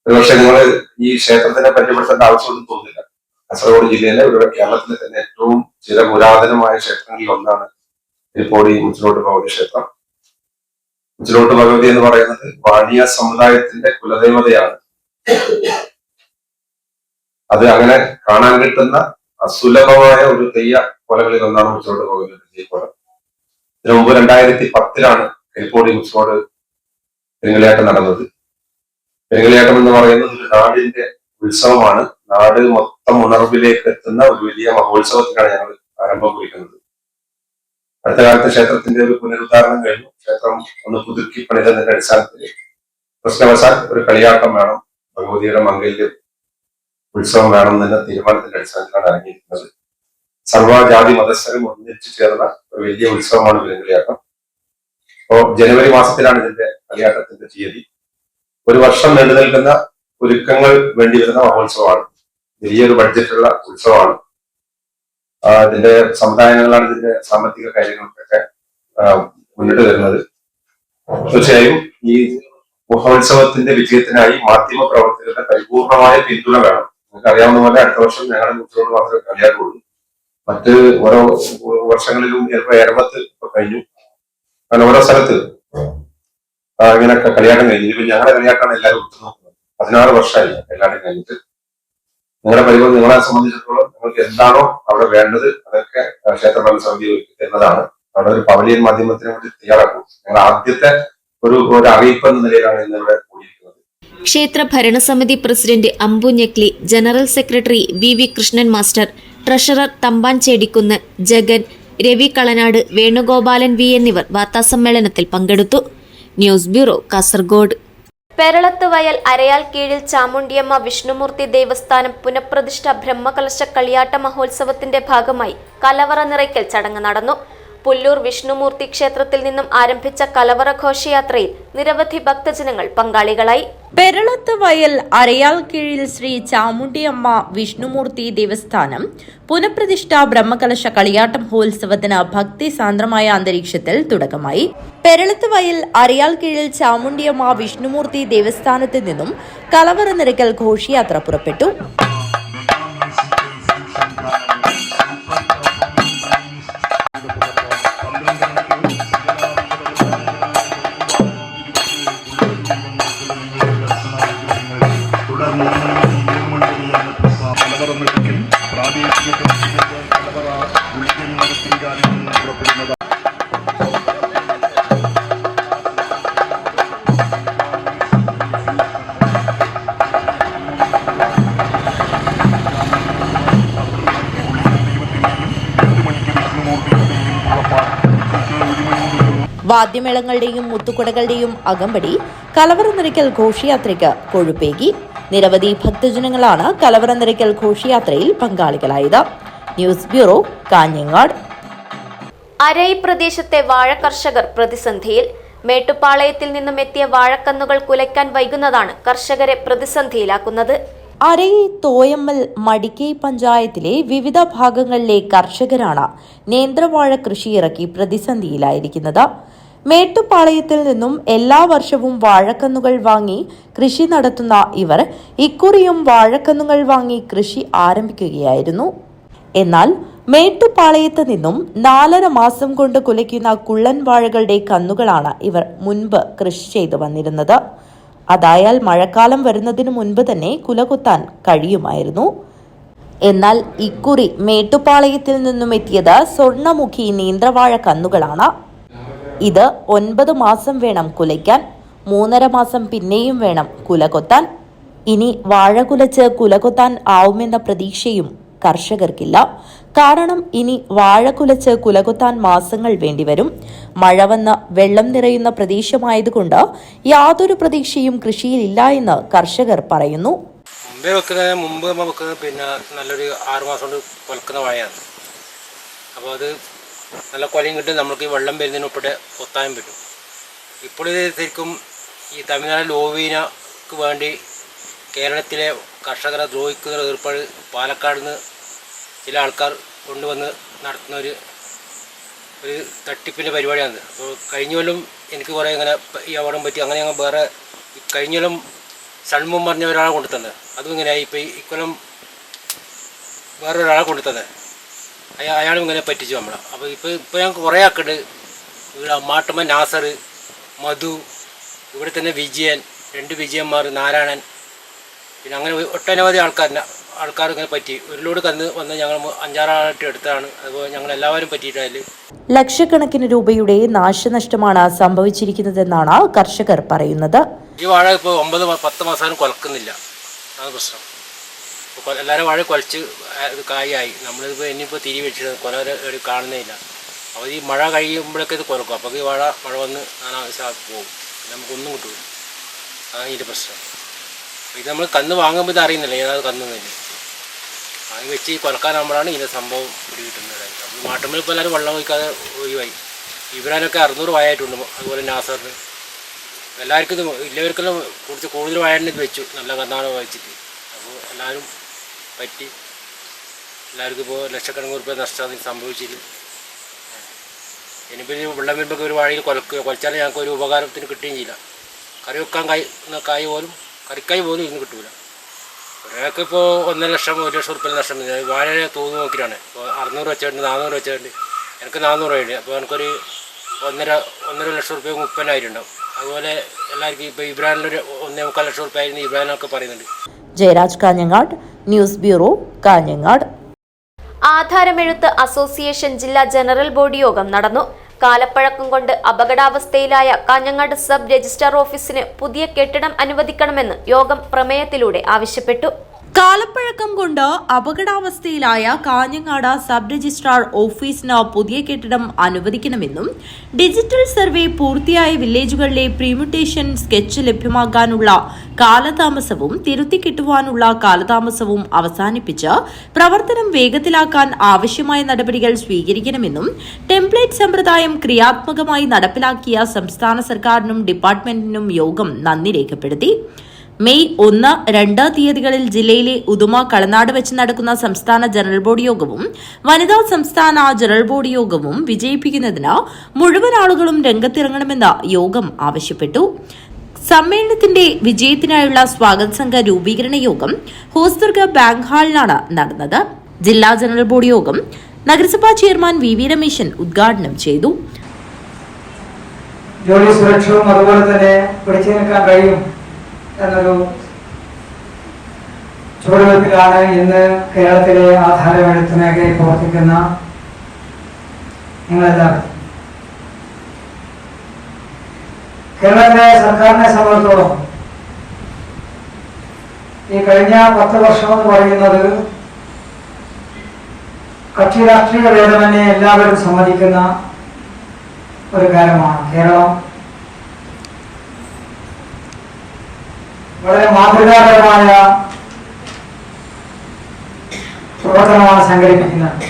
ഒരുപക്ഷെ നിങ്ങൾ ഈ ക്ഷേത്രത്തിനെ പരിചയപ്പെടുത്തേണ്ട ആവശ്യമൊന്നും തോന്നില്ല. കാസർഗോഡ് ജില്ലയിലെ കേരളത്തിലെ തന്നെ ഏറ്റവും ചില പുരാതനമായ ക്ഷേത്രങ്ങളിൽ ഒന്നാണ് കരിപ്പോടി മുച്ചിലോട്ട് ഭഗവതി ക്ഷേത്രം. മുച്ചിലോട്ട് ഭഗവതി എന്ന് പറയുന്നത് വാണിയ സമുദായത്തിന്റെ കുലദേവതയാണ്. അത് അങ്ങനെ കാണാൻ കിട്ടുന്ന അസുലഭമായ ഒരു തെയ്യ കൊലകളിൽ ഒന്നാണ് മുച്ചിലോട്ട് ഭഗവതിയുടെ തെയ്യക്കൊല. ഇതിനു മുമ്പ് 2010 കരിപ്പോടി മുച്ചിലോട് പെരുങ്കളിയാട്ടം നടന്നത്. പെരുങ്കളിയാട്ടം എന്ന് പറയുന്നത് ഒരു നാടിന്റെ ഉത്സവമാണ്. നാട് മൊത്തം ഉണർവിലേക്ക് എത്തുന്ന ഒരു വലിയ മഹോത്സവത്തിനാണ് ഞങ്ങൾ ആരംഭം കുറിക്കുന്നത്. അടുത്ത കാലത്ത് ക്ഷേത്രത്തിന്റെ ഒരു പുനരുദ്ധാരണം കഴിഞ്ഞു. ക്ഷേത്രം ഒന്ന് പുതുക്കി പണിതതിന്റെ അടിസ്ഥാനത്തിൽ പ്രശ്നവശാൽ ഒരു കളിയാട്ടം വേണം, ഭഗവതിയുടെ മംഗല്യം ഉത്സവം വേണം എന്ന തീരുമാനത്തിന്റെ അടിസ്ഥാനത്തിലാണ് ഇറങ്ങിയിരിക്കുന്നത്. സർവ്വജാതി മതസ്ഥരും ഒന്നിച്ചു ചേർന്ന ഒരു വലിയ ഉത്സവമാണ് പെരുങ്കളിയാട്ടം. അപ്പോ ജനുവരി മാസത്തിലാണ് ഇതിന്റെ കളിയാട്ടത്തിന്റെ തീയതി. ഒരു വർഷം നീണ്ടു നിൽക്കുന്ന ഒരുക്കങ്ങൾ വേണ്ടി വരുന്ന മഹോത്സവമാണ്. വലിയൊരു ബഡ്ജറ്റുള്ള ഉത്സവമാണ്. ഇതിന്റെ സമുദായങ്ങളാണ് ഇതിന്റെ സാമ്പത്തിക കാര്യങ്ങൾക്കൊക്കെ മുന്നിട്ട് വരുന്നത്. തീർച്ചയായും ഈ മഹോത്സവത്തിന്റെ വിജയത്തിനായി മാധ്യമ പ്രവർത്തകരുടെ പരിപൂർണമായ പിന്തുണ വേണം. നിങ്ങൾക്ക് അറിയാവുന്ന പോലെ അടുത്ത വർഷം ഞങ്ങളുടെ മുച്ചിലോട് മാത്രമേ കളിയാട്ടുള്ളൂ. മറ്റ് ഓരോ വർഷങ്ങളിലും ചിലപ്പോൾ എരമത്ത് ഇപ്പൊ കഴിഞ്ഞു. അങ്ങനെ ഓരോ സ്ഥലത്ത് ഇങ്ങനെയൊക്കെ കളിയാട്ടം കഴിഞ്ഞു. ഇപ്പൊ ഞങ്ങളുടെ കളിയാട്ടാണ് എല്ലാവരും ഒത്തു നോക്കുന്നത്. 16 വർഷമായി എല്ലാവരും കഴിഞ്ഞിട്ട്. നിങ്ങളെ സംബന്ധിച്ചിടത്തോളം നിങ്ങൾക്ക് എന്താണോ അവിടെ വേണ്ടത് അതൊക്കെ ക്ഷേത്ര ഭരണസമിതി തരുന്നതാണ്. അവിടെ ഒരു പവലിയൻ മാധ്യമത്തിനെ വേണ്ടി തയ്യാറാക്കും. ഞങ്ങൾ ആദ്യത്തെ ഒരു അറിയിപ്പ് എന്ന നിലയിലാണ് ഇന്നിവിടെ കൂടിയിരിക്കുന്നത്. ക്ഷേത്ര ഭരണസമിതി president Ambu Njekli, general secretary VV Krishnan master, treasurer Thampan Chedikkunnu, Jagan, Ravi Kalanad, Venugopalan V എന്നിവർ വാർത്താസമ്മേളനത്തിൽ പങ്കെടുത്തു. News bureau, Kasaragod. പെരളത്ത് വയൽ അരയാൽ കീഴിൽ ചാമുണ്ടിയമ്മ വിഷ്ണുമൂർത്തി ദേവസ്ഥാനം പുനഃപ്രതിഷ്ഠ ബ്രഹ്മകലശ കളിയാട്ട മഹോത്സവത്തിന്റെ ഭാഗമായി കലവറ നിറയ്ക്കൽ ചടങ്ങ് നടന്നു. പുല്ലൂർ വിഷ്ണുമൂർത്തി ക്ഷേത്രത്തിൽ നിന്നും ആരംഭിച്ച കലവറ ഘോഷയാത്രയിൽ നിരവധി ഭക്തജനങ്ങൾ പങ്കാളികളായി. പെരളത്ത് വയൽ അരയാൽ കീഴിൽ ശ്രീ ചാമുണ്ടിയമ്മ വിഷ്ണുമൂർത്തി ദേവസ്ഥാനം പുനഃപ്രതിഷ്ഠ ബ്രഹ്മകലശ കളിയാട്ട മഹോത്സവത്തിന് ഭക്തിസാന്ദ്രമായ അന്തരീക്ഷത്തിൽ തുടക്കമായി. പെരളത്ത് വയൽ അരയാൽ കീഴിൽ ചാമുണ്ടിയമ്മ വിഷ്ണുമൂർത്തി ദേവസ്ഥാനത്ത് നിന്നും കലവറ നിറയ്ക്കൽ ഘോഷയാത്ര പുറപ്പെട്ടു. വാദ്യമേളങ്ങളുടെയും മുത്തുകുടകളുടെയും അകമ്പടി കലവറ നിറയ്ക്കൽ ഘോഷയാത്രയ്ക്ക് കൊഴുപ്പേകി. നിരവധി ഭക്തജനങ്ങളാണ് കലവറ നിറയ്ക്കൽ ഘോഷയാത്രയിൽ പങ്കാളികളായത്. News bureau, Kanhangad. അരൈ പ്രദേശത്തെ വാഴ കർഷകർ പ്രതിസന്ധിയിൽ. മേട്ടുപ്പാളയത്തിൽ നിന്നും എത്തിയ വാഴക്കന്നുകൾ കുലയ്ക്കാൻ വൈകുന്നതാണ് കർഷകരെ പ്രതിസന്ധിയിലാക്കുന്നത്. അരൈ, തോയമ്മൽ, മടിക്കൈ പഞ്ചായത്തിലെ വിവിധ ഭാഗങ്ങളിലെ കർഷകരാണ് നേന്ത്രവാഴ കൃഷിയിറക്കി പ്രതിസന്ധിയിലായിരിക്കുന്നത്. മേട്ടുപ്പാളയത്തിൽ നിന്നും എല്ലാ വർഷവും വാഴക്കന്നുകൾ വാങ്ങി കൃഷി നടത്തുന്ന ഇവർ ഇക്കുറിയും വാഴക്കന്നുകൾ വാങ്ങി കൃഷി ആരംഭിക്കുകയായിരുന്നു. എന്നാൽ മേട്ടുപ്പാളയത്ത് നിന്നും 4.5 മാസം കൊണ്ട് കുലയ്ക്കുന്ന കുള്ളൻ വാഴകളുടെ കന്നുകളാണ് ഇവർ മുൻപ് കൃഷി ചെയ്തു വന്നിരുന്നത്. അതായാൽ മഴക്കാലം വരുന്നതിനു മുൻപ് തന്നെ കുലകുത്താൻ കഴിയുമായിരുന്നു. എന്നാൽ ഇക്കുറി മേട്ടുപ്പാളയത്തിൽ നിന്നും എത്തിയത് സ്വർണ്ണമുഖി നേന്ത്രവാഴ കന്നുകളാണ്. ഇത് 9 മാസം വേണം കുലയ്ക്കാൻ, 3.5 മാസം പിന്നെയും വേണം കുലകൊത്താൻ. ഇനി വാഴ കുലച്ച് കുലകൊത്താൻ ആവുമെന്ന പ്രതീക്ഷയും കർഷകർക്കില്ല. കാരണം ഇനി വാഴ കുലച്ച് കുലകൊത്താൻ മാസങ്ങൾ വേണ്ടിവരും. മഴ വന്ന് വെള്ളം നിറയുന്ന പ്രദേശമായതുകൊണ്ട് യാതൊരു പ്രതീക്ഷയും കൃഷിയിലില്ല എന്ന് കർഷകർ പറയുന്നു. മുമ്പ് വെക്കുന്നത് പിന്നെ നല്ലൊരു 6 മാസം കൊണ്ട് കൊലക്കുന്ന വാഴയാണ്. അപ്പോൾ അത് നല്ല കൊലയും കിട്ടും. നമുക്ക് വെള്ളം വരുന്നതിന് ഉൾപ്പെടെ കൊത്താൻ പറ്റും. ഇപ്പോൾ ഇത് ശരിക്കും ഈ തമിഴ്നാട് ലോവീനക്ക് വേണ്ടി കേരളത്തിലെ കർഷകരെ ദ്രോഹിക്കുന്ന ഏർപ്പാട് പാലക്കാട് നിന്ന് ചില ആൾക്കാർ കൊണ്ടുവന്ന് നടത്തുന്ന ഒരു തട്ടിപ്പിൻ്റെ പരിപാടിയാണ്. അപ്പോൾ കഴിഞ്ഞ കൊല്ലം എനിക്ക് കുറേ ഇങ്ങനെ ഈ അപകടം പറ്റി അങ്ങനെ ഞങ്ങൾ വേറെ കഴിഞ്ഞ കൊല്ലം ഷൺമും പറഞ്ഞ ഒരാളെ കൊണ്ടു തന്നെ അതും ഇങ്ങനെയായി. ഇപ്പോൾ ഇക്കൊല്ലം വേറൊരാളെ കൊണ്ടു തന്നെ അയാളും ഇങ്ങനെ പറ്റിച്ചു നമ്മളെ. അപ്പോൾ ഇപ്പോൾ ഞങ്ങൾക്ക് കുറേ ആക്കുണ്ട്. ഇവിടെ മാട്ടുമ്മൻ നാസർ, മധു, ഇവിടെ തന്നെ വിജയൻ, 2 വിജയന്മാർ, നാരായണൻ, പിന്നെ അങ്ങനെ ഒട്ടനവധി ആൾക്കാർ ഇങ്ങനെ പറ്റി. ഒരു ലോഡ് കന്ന് വന്ന് ഞങ്ങൾ 5-6 ആളായിട്ട് എടുത്തതാണ്. അതുപോലെ ഞങ്ങൾ എല്ലാവരും പറ്റിയിട്ടായാലും ലക്ഷക്കണക്കിന് രൂപയുടെ നാശനഷ്ടമാണ് സംഭവിച്ചിരിക്കുന്നതെന്നാണ് കർഷകർ പറയുന്നത്. ഈ വാഴ ഇപ്പോൾ 9-10 മാസം കൊലക്കുന്നില്ല, അതാണ് പ്രശ്നം. ഇപ്പോൾ എല്ലാവരും വാഴ കുലച്ച് കായായി. നമ്മളിപ്പോൾ ഇനിയിപ്പോൾ തിരി വെച്ചിട്ട് കൊല കാണുന്നേയില്ല. അപ്പോൾ ഈ മഴ കഴിയുമ്പോഴൊക്കെ ഇത് കൊലക്കും. അപ്പോൾ ഈ മഴ വന്ന് പോകും, നമുക്കൊന്നും കിട്ടില്ല. അതാണ് ഇതിൻ്റെ പ്രശ്നം. ഇത് നമ്മൾ കന്ന് വാങ്ങുമ്പോൾ ഇത് അറിയുന്നില്ല ഏതാത് കന്നുന്നില്ല. അത് വെച്ച് ഈ കൊലക്കാനാകുമ്പോഴാണ് ഇതിൻ്റെ സംഭവം പിടികിട്ടുന്നത്. അപ്പോൾ മാട്ടുമ്പോൾ ഇപ്പോൾ എല്ലാവരും വെള്ളം ഒഴിക്കാതെ ഒഴിവായി. ഇവരാനൊക്കെ 600 വായായിട്ടുണ്ട്. അതുപോലെ നാസറിന് എല്ലാവർക്കും ഇത് ഇല്ലവർക്കെല്ലാം കൂടുതൽ വായന ഇത് വെച്ചു, നല്ല കന്നാണ് വായിച്ചിട്ട്. അപ്പോൾ എല്ലാവരും പറ്റി എല്ലാവർക്കും ഇപ്പോൾ ലക്ഷക്കണക്കിന് രൂപ നഷ്ടം സംഭവിച്ചില്ല. ഇനിയിപ്പോൾ വെള്ളം വരുമ്പോൾ ഒരു വാഴയിൽ കൊലച്ചാലും ഞങ്ങൾക്ക് ഒരു ഉപകാരത്തിന് കിട്ടുകയും ചെയ്യില്ല. കറി വെക്കാൻ കായ് പോലും കറിക്കായ് പോലും ഇന്ന് കിട്ടൂല. ഒരാൾക്ക് ഇപ്പോൾ 1 ലക്ഷം 1 ലക്ഷം റുപ്യ നഷ്ടം. വാഴ തോന്നു നോക്കിയിട്ടാണ്. ഇപ്പോൾ 600 വെച്ചിട്ടുണ്ട്, 400 വെച്ചിട്ടുണ്ട്. എനിക്ക് 400 രൂപയുണ്ട്. അപ്പോൾ എനിക്കൊരു 1.5 ലക്ഷം റുപ്യ 30,000 ഉണ്ടാവും. അതുപോലെ എല്ലാവർക്കും ഇപ്പോൾ ഇബ്രാഹിമിനൊരു 1.25 ലക്ഷം റുപ്യ ആയിരുന്നു ഇബ്രാഹിമൊക്കെ പറയുന്നുണ്ട്. Jayaraj Kanhangad, news bureau, Kanhangad. ആധാരമെഴുത്ത് അസോസിയേഷൻ ജില്ലാ ജനറൽ ബോഡി യോഗം നടന്നു. കാലപ്പഴക്കം കൊണ്ട് അപകടാവസ്ഥയിലായ കാഞ്ഞങ്ങാട് സബ് രജിസ്ട്രാർ ഓഫീസിന് പുതിയ കെട്ടിടം അനുവദിക്കണമെന്ന് യോഗം പ്രമേയത്തിലൂടെ ആവശ്യപ്പെട്ടു. കാലപ്പഴക്കം കൊണ്ട് അപകടാവസ്ഥയിലായ കാഞ്ഞങ്ങാട് സബ് രജിസ്ട്രാർ ഓഫീസിന് പുതിയ കെട്ടിടം അനുവദിക്കണമെന്നും ഡിജിറ്റൽ സർവേ പൂർത്തിയായ വില്ലേജുകളിലെ പ്രീമ്യൂട്ടേഷൻ സ്കെച്ച് ലഭ്യമാകാനുള്ള കാലതാമസവും തിരുത്തിക്കിട്ടുവാനുള്ള കാലതാമസവും അവസാനിപ്പിച്ച് പ്രവർത്തനം വേഗത്തിലാക്കാൻ ആവശ്യമായ നടപടികൾ സ്വീകരിക്കണമെന്നും ടെംപ്ലേറ്റ് സമ്പ്രദായം ക്രിയാത്മകമായി നടപ്പിലാക്കിയ സംസ്ഥാന സർക്കാരിനും ഡിപ്പാർട്ട്മെന്റിനും യോഗം നന്ദി രേഖപ്പെടുത്തി. മെയ് 1, 2 തീയതികളിൽ ജില്ലയിലെ ഉദുമ, കളനാട് വെച്ച് നടക്കുന്ന സംസ്ഥാന ജനറൽ ബോഡി യോഗവും വനിതാ സംസ്ഥാന ജനറൽ ബോഡി യോഗവും വിജയിപ്പിക്കുന്നതിന് മുഴുവൻ ആളുകളും രംഗത്തിറങ്ങണമെന്ന് യോഗം ആവശ്യപ്പെട്ടു. സമ്മേളനത്തിന്റെ വിജയത്തിനായുള്ള സ്വാഗത സംഘ രൂപീകരണ യോഗം ഹോസ്ദുർഗ ബാങ്ക് ഹാളിലാണ് നടന്നത്. ജില്ലാ ജനറൽ ബോഡി യോഗം നഗരസഭാ ചെയർമാൻ വി രമേശൻ ഉദ്ഘാടനം ചെയ്തു. ജോലി സുരക്ഷയും അതുപോലെ തന്നെ പിടിച്ചു നിൽക്കാൻ കഴിയും എന്നൊരു ചുവടുവയ്പ്പിലാണ് ഇന്ന് കേരളത്തിലെ ആധാരമെഴുത്ത് മേഖലയിൽ പ്രവർത്തിക്കുന്ന നിങ്ങളെല്ലാവരും. കേരളത്തിലെ സർക്കാരിനെ സംബന്ധിച്ചോളം ഈ കഴിഞ്ഞ 10 വർഷം എന്ന് പറയുന്നത് കക്ഷി രാഷ്ട്രീയ ഭേദമന്യേ എല്ലാവരും സമ്മതിക്കുന്ന ഒരു കാര്യമാണ്. കേരളം വളരെ മാതൃകാപരമായ പ്രവർത്തനമാണ് സംഘടിപ്പിക്കുന്നത്.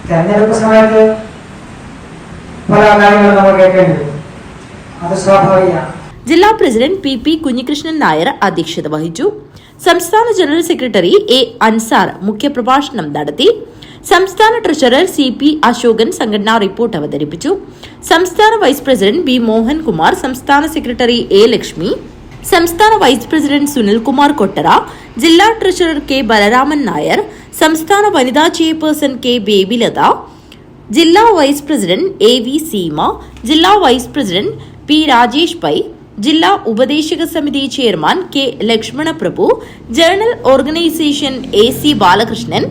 തെരഞ്ഞെടുപ്പ് സമയത്ത് പല കാര്യങ്ങളും നമ്മൾ കേൾക്കേണ്ടി വരും, അത് സ്വാഭാവികമാണ്. ജില്ലാ പ്രസിഡന്റ് പി കുഞ്ഞികൃഷ്ണൻ നായർ അധ്യക്ഷത വഹിച്ചു. സംസ്ഥാന ജനറൽ സെക്രട്ടറി എ അൻസാർ മുഖ്യപ്രഭാഷണം നടത്തി. സംസ്ഥാന ട്രഷറർ CP അശോകൻ സംഘടനാ റിപ്പോർട്ട് അവതരിപ്പിച്ചു. സംസ്ഥാന വൈസ് പ്രസിഡന്റ് ബി മോഹൻകുമാർ, സംസ്ഥാന സെക്രട്ടറി എ ലക്ഷ്മി, സംസ്ഥാന വൈസ് പ്രസിഡന്റ് സുനിൽകുമാർ കൊട്ടറ, ജില്ലാ ട്രഷറർ കെ ബലരാമൻ നായർ, സംസ്ഥാന വനിതാ ചെയർപേഴ്സൺ കെ ബേബിലത, ജില്ലാ വൈസ് പ്രസിഡന്റ് AV സീമ, ജില്ലാ vice president P Rajesh Pai, ജില്ലാ ഉപദേശക സമിതി chairman K Lakshmanaprabhu, journal organisation AC ബാലകൃഷ്ണൻ,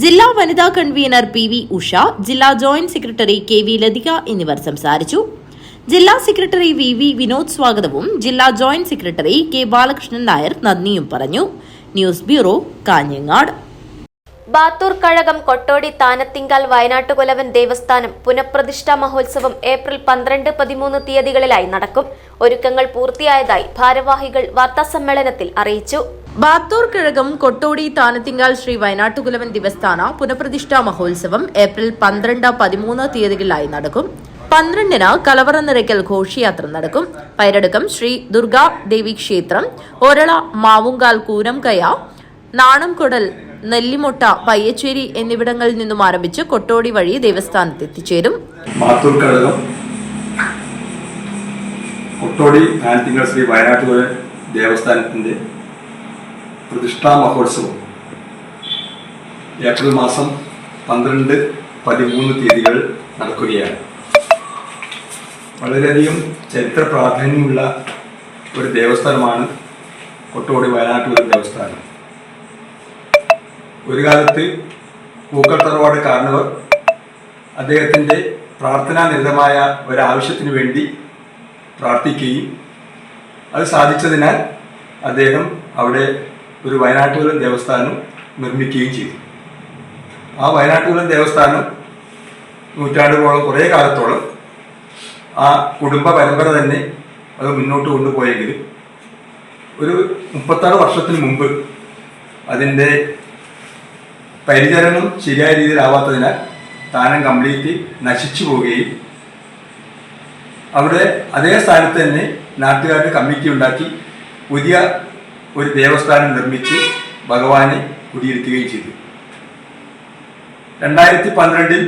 ജില്ലാ വനിതാ കൺവീനർ PV ഉഷ, ജില്ലാ ജോയിന്റ് സെക്രട്ടറി KV ലതിക എന്നിവർ സംസാരിച്ചു. ജില്ലാ സെക്രട്ടറി VV വിനോദ് സ്വാഗതവും ജില്ലാ joint secretary K Balakrishnan Nair നന്ദിയും പറഞ്ഞു. News bureau, Kanhangad. ബാത്തൂർ കഴകം കൊട്ടോടി താനത്തിങ്കാൽ വയനാട്ടുകുലവൻ ദേവസ്ഥാനം പുനഃപ്രതിഷ്ഠാ മഹോത്സവം ഏപ്രിൽ 12, 13 തീയതികളിലായി നടക്കും. ഒരുക്കങ്ങൾ പൂർത്തിയായതായി ഭാരവാഹികൾ വാർത്താസമ്മേളനത്തിൽ അറിയിച്ചു. ബാത്തൂർ കഴകം കൊട്ടോടി താനത്തിങ്കാൽ ശ്രീ വയനാട്ടുകുലവൻ ദേവസ്ഥാന പുനഃപ്രതിഷ്ഠാ മഹോത്സവം ഏപ്രിൽ 12, 13 തീയതികളിലായി നടക്കും. 12-ന് കലവറ നിറയ്ക്കൽ ഘോഷയാത്ര നടക്കും. പൈരടക്കം ശ്രീ ദുർഗാ ദേവി ക്ഷേത്രം, ഒരള മാവുങ്കാൽ കൂരംകയ, നാണംകൊടൽ, നെല്ലിമൊട്ട, പയ്യച്ചേരി എന്നിവിടങ്ങളിൽ നിന്നും ആരംഭിച്ച് കൊട്ടോടി വഴി ദേവസ്ഥാനത്ത് എത്തിച്ചേരും. മാത്തൂർ കഴകം, കൊട്ടോടി ആൻറ്റിങ്ങൽ ശ്രീ വയനാട്ടുകര ദേവസ്ഥാനത്തിൻ്റെ പ്രതിഷ്ഠാ മഹോത്സവം ഏപ്രിൽ മാസം 12, 13 തീയതികൾ നടക്കുകയാണ്. വളരെയധികം ചരിത്ര പ്രാധാന്യമുള്ള ഒരു ദേവസ്ഥാനമാണ് കൊട്ടോടി വയനാട്ടുകര ദേവസ്ഥാനം. ഒരു കാലത്ത് പൂക്കൽ തറവാട് കാരണവർ അദ്ദേഹത്തിൻ്റെ പ്രാർത്ഥനാനിരതമായ ഒരാവശ്യത്തിന് വേണ്ടി പ്രാർത്ഥിക്കുകയും അത് സാധിച്ചതിനാൽ അദ്ദേഹം അവിടെ ഒരു വയനാട്ടുകുലം ദേവസ്ഥാനം നിർമ്മിക്കുകയും ചെയ്തു. ആ വയനാട്ടുകുലം ദേവസ്ഥാനം നൂറ്റാണ്ടുകളോളം കുറേ കാലത്തോളം ആ കുടുംബ പരമ്പര തന്നെ അത് മുന്നോട്ട് കൊണ്ടുപോയെങ്കിലും ഒരു 36 വർഷത്തിന് മുമ്പ് അതിൻ്റെ പരിചരണം ശരിയായ രീതിയിലാവാത്തതിനാൽ സ്ഥാനം കംപ്ലീറ്റ് നശിച്ചു പോവുകയും അവിടെ അതേ സ്ഥാനത്ത് തന്നെ നാട്ടുകാരുടെ കമ്മിറ്റി ഉണ്ടാക്കി പുതിയ ഒരു ദേവസ്ഥാനം നിർമ്മിച്ച് ഭഗവാനെ കുടിയിരുത്തുകയും ചെയ്തു. 2012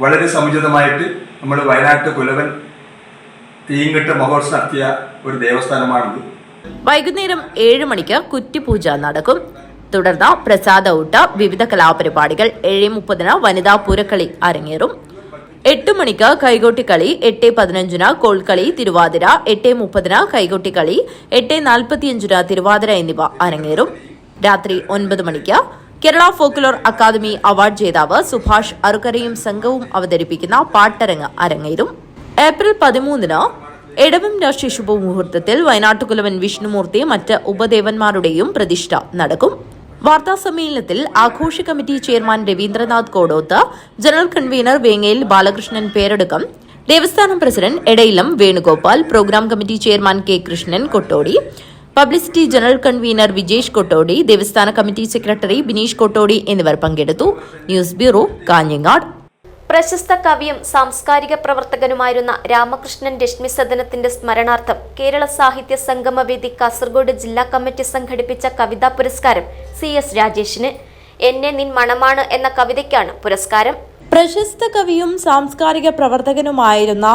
വളരെ സമുചിതമായിട്ട് നമ്മൾ വയനാട്ട് കുലവൻ തീങ്കെട്ട് മഹോത്സവം നടത്തിയ ഒരു ദേവസ്ഥാനമാണിത്. വൈകുന്നേരം 7 മണിക്ക് കുറ്റിപൂജ നടക്കും. തുടർന്ന് പ്രസാദ ഊട്ട, വിവിധ കലാപരിപാടികൾ. 7:30 വനിതാ പൂരക്കളി അരങ്ങേറും. 8 മണിക്ക് കൈകൊട്ടിക്കളി, 8:15 കോൽക്കളി, തിരുവാതിര, 8:30 കൈകൊട്ടിക്കളി, 8:45 തിരുവാതിര എന്നിവ അരങ്ങേറും. രാത്രി 9 മണിക്ക് കേരള ഫോക്ലോർ അക്കാദമി അവാർഡ് ജേതാവ് സുഭാഷ് അറുക്കരയും സംഘവും അവതരിപ്പിക്കുന്ന പാട്ടരങ്ങ് അരങ്ങേറും. ഏപ്രിൽ 13 എടവം രാഷ്ട്രീയ ശുഭമുഹൂർത്തത്തിൽ വയനാട്ടുകുലവൻ വിഷ്ണുമൂർത്തി മറ്റ് ഉപദേവന്മാരുടെയും പ്രതിഷ്ഠ നടക്കും. വാർത്താ സമ്മേളനത്തിൽ ആഘോഷ committee chairman Raveendranath Kodoth, general convener Vengayil Balakrishnan പേരടക്കം, ദേവസ്ഥാനം president Edayilam Venugopal, programme committee chairman K Krishnan Kottodi, publicity general convener Vijesh Kottodi, ദേവസ്ഥാന കമ്മിറ്റി സെക്രട്ടറി ബിനീഷ് കൊട്ടോടി എന്നിവർ പങ്കെടുത്തു. News bureau, Kanhangad. പ്രശസ്ത കവിയും സാംസ്കാരിക പ്രവർത്തകനുമായിരുന്ന രാമകൃഷ്ണൻ രശ്മി സദനത്തിന്റെ സ്മരണാർത്ഥം കേരള സാഹിത്യ സംഗമവേദി കാസർഗോഡ് ജില്ലാ കമ്മിറ്റി സംഘടിപ്പിച്ച കവിതാ പുരസ്കാരം CS രാജേഷിന്. എന്നെ നിൻ മണമാണ് എന്ന കവിതയ്ക്കാണ് പുരസ്കാരം. പ്രശസ്ത കവിയും സാംസ്കാരിക പ്രവർത്തകനുമായിരുന്ന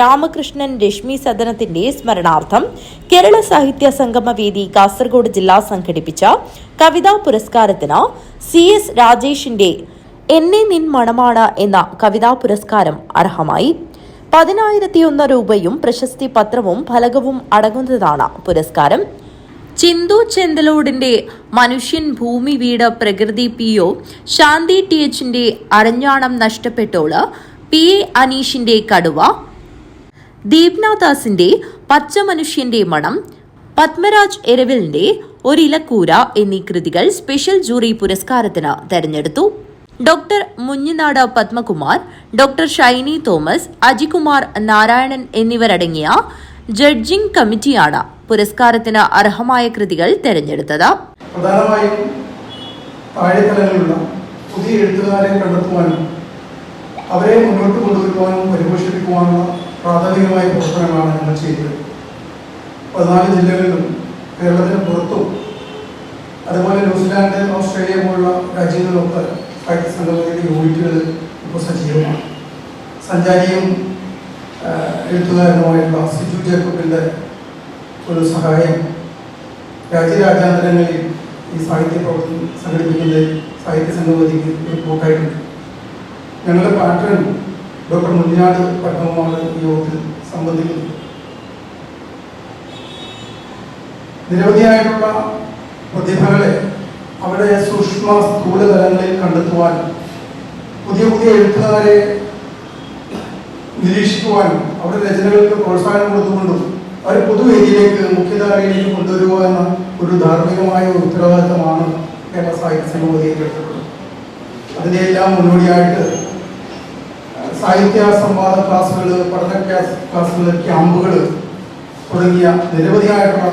രാമകൃഷ്ണൻ രശ്മി സദനത്തിന്റെ സ്മരണാർത്ഥം കേരള സാഹിത്യ സംഗമവേദി കാസർഗോഡ് ജില്ലാ സംഘടിപ്പിച്ച കവിതാ പുരസ്കാരത്തിന് CS രാജേഷിന്റെ എന്നെ നിൻ മണമാണ് എന്ന കവിതാ പുരസ്കാരം അർഹമായി. 10,001 രൂപയും പ്രശസ്തി പത്രവും ഫലകവും അടങ്ങുന്നതാണ് പുരസ്കാരം. ചിന്തു ചെന്തലോടിന്റെ മനുഷ്യൻ ഭൂമി വീട് പ്രകൃതി PO, ശാന്തി THന്റെ അരഞ്ഞാണം നഷ്ടപ്പെട്ടോള്, PA അനീഷിന്റെ കടുവ, ദീപ്നാദാസിന്റെ പച്ച മനുഷ്യന്റെ മണം, പത്മരാജ് എരവിലിന്റെ ഒരിലക്കൂര എന്നീ കൃതികൾ സ്പെഷ്യൽ ജൂറി പുരസ്കാരത്തിന് തെരഞ്ഞെടുത്തു. Doctor Munjinad Padmakumar, doctor Shiny Thomas, Ajikumar Narayanan എന്നിവരടങ്ങിയ ജഡ്ജിംഗ് കമ്മിറ്റിയാണ് പുരസ്കാരത്തിന് അർഹമായ കൃതികൾ തെരഞ്ഞെടുത്തത്. പ്രധാനമായും താഴെത്തലങ്ങളിലുള്ള പുതിയ എഴുത്തുകാരെ കണ്ടെത്തുവാനും അവരെ മുന്നോട്ട് കൊണ്ടുവരുവാനും പരിപോഷിപ്പിക്കുവാനുള്ള പ്രാഥമികമായ പ്രവർത്തനങ്ങളാണ് ഞങ്ങൾ ചെയ്തത്. 14 ജില്ലകളിലും കേരളത്തിന് പുറത്തും അതുപോലെ ന്യൂസിലാൻഡ്, ഓസ്ട്രേലിയ പോലുള്ള രാജ്യങ്ങളിലൊക്കെ സാഹിത്യ സംഗമത്തിന്റെ യൂണിറ്റുകൾ ഇപ്പോൾ സജീവമാണ്. സഞ്ചാരിയും എഴുത്തുകാരനുമായിട്ടുള്ള സിജു ജേക്കബിൻ്റെ ഒരു സഹായം രാജ്യരാജ്യാന്തരങ്ങളിൽ ഈ സാഹിത്യ പ്രവർത്തനം സംഘടിപ്പിക്കുന്ന സാഹിത്യ സംഗമത്തിക്ക് ഒരു കൂട്ടായിട്ടുണ്ട്. ഞങ്ങളുടെ പാട്രൺ ഡോക്ടർ മുഞ്ഞാട് പട്ടണമാണ് ഈ യോഗത്തിൽ സംബന്ധിക്കുന്നത്. നിരവധിയായിട്ടുള്ള പ്രതിഭകളെ അവിടെ സൂക്ഷ്മ സ്ഥൂല തലങ്ങളിൽ കണ്ടെത്തുവാനും പുതിയ പുതിയ എഴുത്തുകാരെ നിരീക്ഷിക്കുവാനും അവരുടെ രചനകൾക്ക് പ്രോത്സാഹനം കൊടുത്തുകൊണ്ടും അവരെ പൊതുവേദിയിലേക്ക് മുഖ്യധാരയിലേക്ക് കൊണ്ടുവരിക എന്ന ഒരു ധാർമ്മികമായ ഒരു ഉത്തരവാദിത്തമാണ് കേരള സാഹിത്യ സംഗമത്തിൽ എടുത്തിട്ടുള്ളത്. അതിൻ്റെ എല്ലാം മുന്നോടിയായിട്ട് സാഹിത്യ സംവാദ ക്ലാസ്സുകൾ, പഠന ക്ലാസ്സുകൾ, ക്യാമ്പുകൾ തുടങ്ങിയ നിരവധിയായിട്ടുള്ള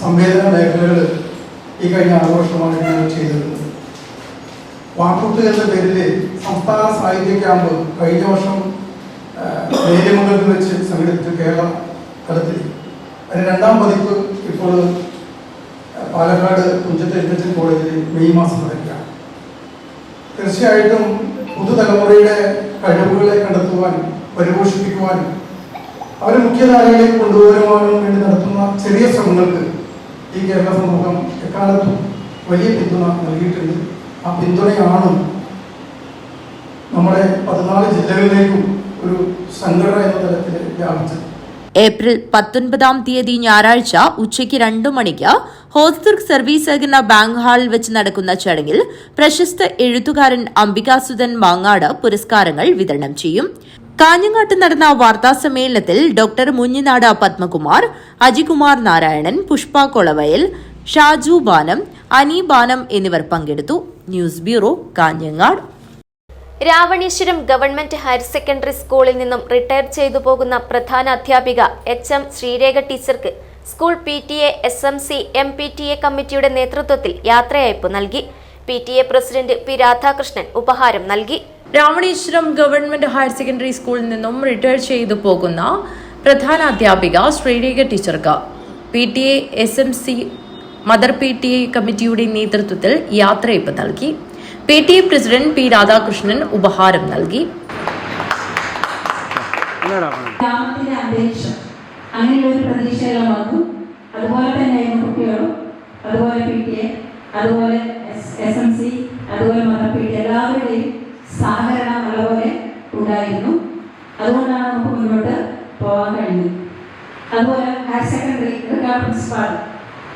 സംവേദന മേഖലകൾ ഈ കഴിഞ്ഞ 6 വർഷമാണ് ഞങ്ങൾ ചെയ്തിരുന്നത്. വാക്കൂട്ട് എന്ന പേരിൽ സംസ്ഥാന സാഹിത്യ ക്യാമ്പ് കഴിഞ്ഞ വർഷം നേര്യമംഗലത്ത് വെച്ച് സംഘടിപ്പിച്ചു കേരള തലത്തിൽ. അതിന് 2ാം പതിപ്പ് ഇപ്പോൾ പാലക്കാട് തുഞ്ചത്ത് എഴുത്തച്ഛൻ കോളേജിൽ മെയ് മാസം നടക്കുകയാണ്. തീർച്ചയായിട്ടും പുതുതലമുറയുടെ കഴിവുകളെ കണ്ടെത്തുവാനും പരിപോഷിപ്പിക്കുവാനും അവരെ മുഖ്യധാരയിലേക്ക് കൊണ്ടുവരുവാനും വേണ്ടി നടത്തുന്ന ചെറിയ ശ്രമങ്ങൾക്ക് ഈ കേരള സമൂഹം എക്കാലത്തും വലിയ പിന്തുണ നൽകിയിട്ടുണ്ട്. ആ പിന്തുണയാണ് നമ്മുടെ 14 ജില്ലകളിലേക്കും ഒരു സംഘടന എന്ന തലത്തിൽ വ്യാപിച്ചത്. ഏപ്രിൽ 19 ഞായറാഴ്ച ഉച്ചയ്ക്ക് 2 മണിക്ക് ഹോസ്ദുർഗ് സർവീസ് സഹകരണ ബാങ്ക് ഹാളിൽ വെച്ച് നടക്കുന്ന ചടങ്ങിൽ പ്രശസ്ത എഴുത്തുകാരൻ അംബികാസുധൻ മാങ്ങാട് പുരസ്കാരങ്ങൾ വിതരണം ചെയ്യും. കാഞ്ഞങ്ങാട്ട് നടന്ന വാർത്താ സമ്മേളനത്തിൽ ഡോക്ടർ മുഞ്ഞിനാട് പത്മകുമാർ, അജികുമാർ നാരായണൻ, പുഷ്പ കൊളവയൽ, ഷാജു ബാനം, അനി ബാനം എന്നിവർ പങ്കെടുത്തു. News bureau, Kanhangad. Ravaneeswaram government higher secondary സ്കൂളിൽ നിന്നും റിട്ടയർ ചെയ്തു പോകുന്ന പ്രധാന അധ്യാപിക HM ശ്രീരേഖ ടീച്ചർക്ക് സ്കൂൾ PTA, SMC, MPTA കമ്മിറ്റിയുടെ നേതൃത്വത്തിൽ യാത്രയയപ്പ് നൽകി. PTA president P. രാധാകൃഷ്ണൻ ഉപഹാരം നൽകി. രാവണീശ്വരം ഗവൺമെന്റ് ഹയർ സെക്കൻഡറി സ്കൂളിൽ നിന്നും റിട്ടയർ ചെയ്തു പോകുന്ന പ്രധാന അധ്യാപിക ശ്രീരേഖ ടീച്ചർക്ക് PTA, SMC, മദർ PTA കമ്മിറ്റിയുടെ നേതൃത്വത്തിൽ യാത്രയയപ്പ് നൽകി. PTA president P. രാധാകൃഷ്ണൻ ഉപഹാരം നൽകി. ഗ്രാമത്തിന്റെ അന്തരീക്ഷം അങ്ങനെയുള്ള ഒരു പ്രതീക്ഷയെല്ലാം വന്നു. അതുപോലെ തന്നെയായിരുന്നു കുട്ടികളും, അതുപോലെ PTA, അതുപോലെ SMC, അതുപോലെ മദർ PTA എല്ലാവരുടെയും സഹകരണം നല്ലപോലെ ഉണ്ടായിരുന്നു. അതുകൊണ്ടാണ് നമുക്ക് മുന്നോട്ട് പോകാൻ കഴിഞ്ഞത്. അതുപോലെ ഹയർ സെക്കൻഡറി പ്രിൻസിപ്പാൾ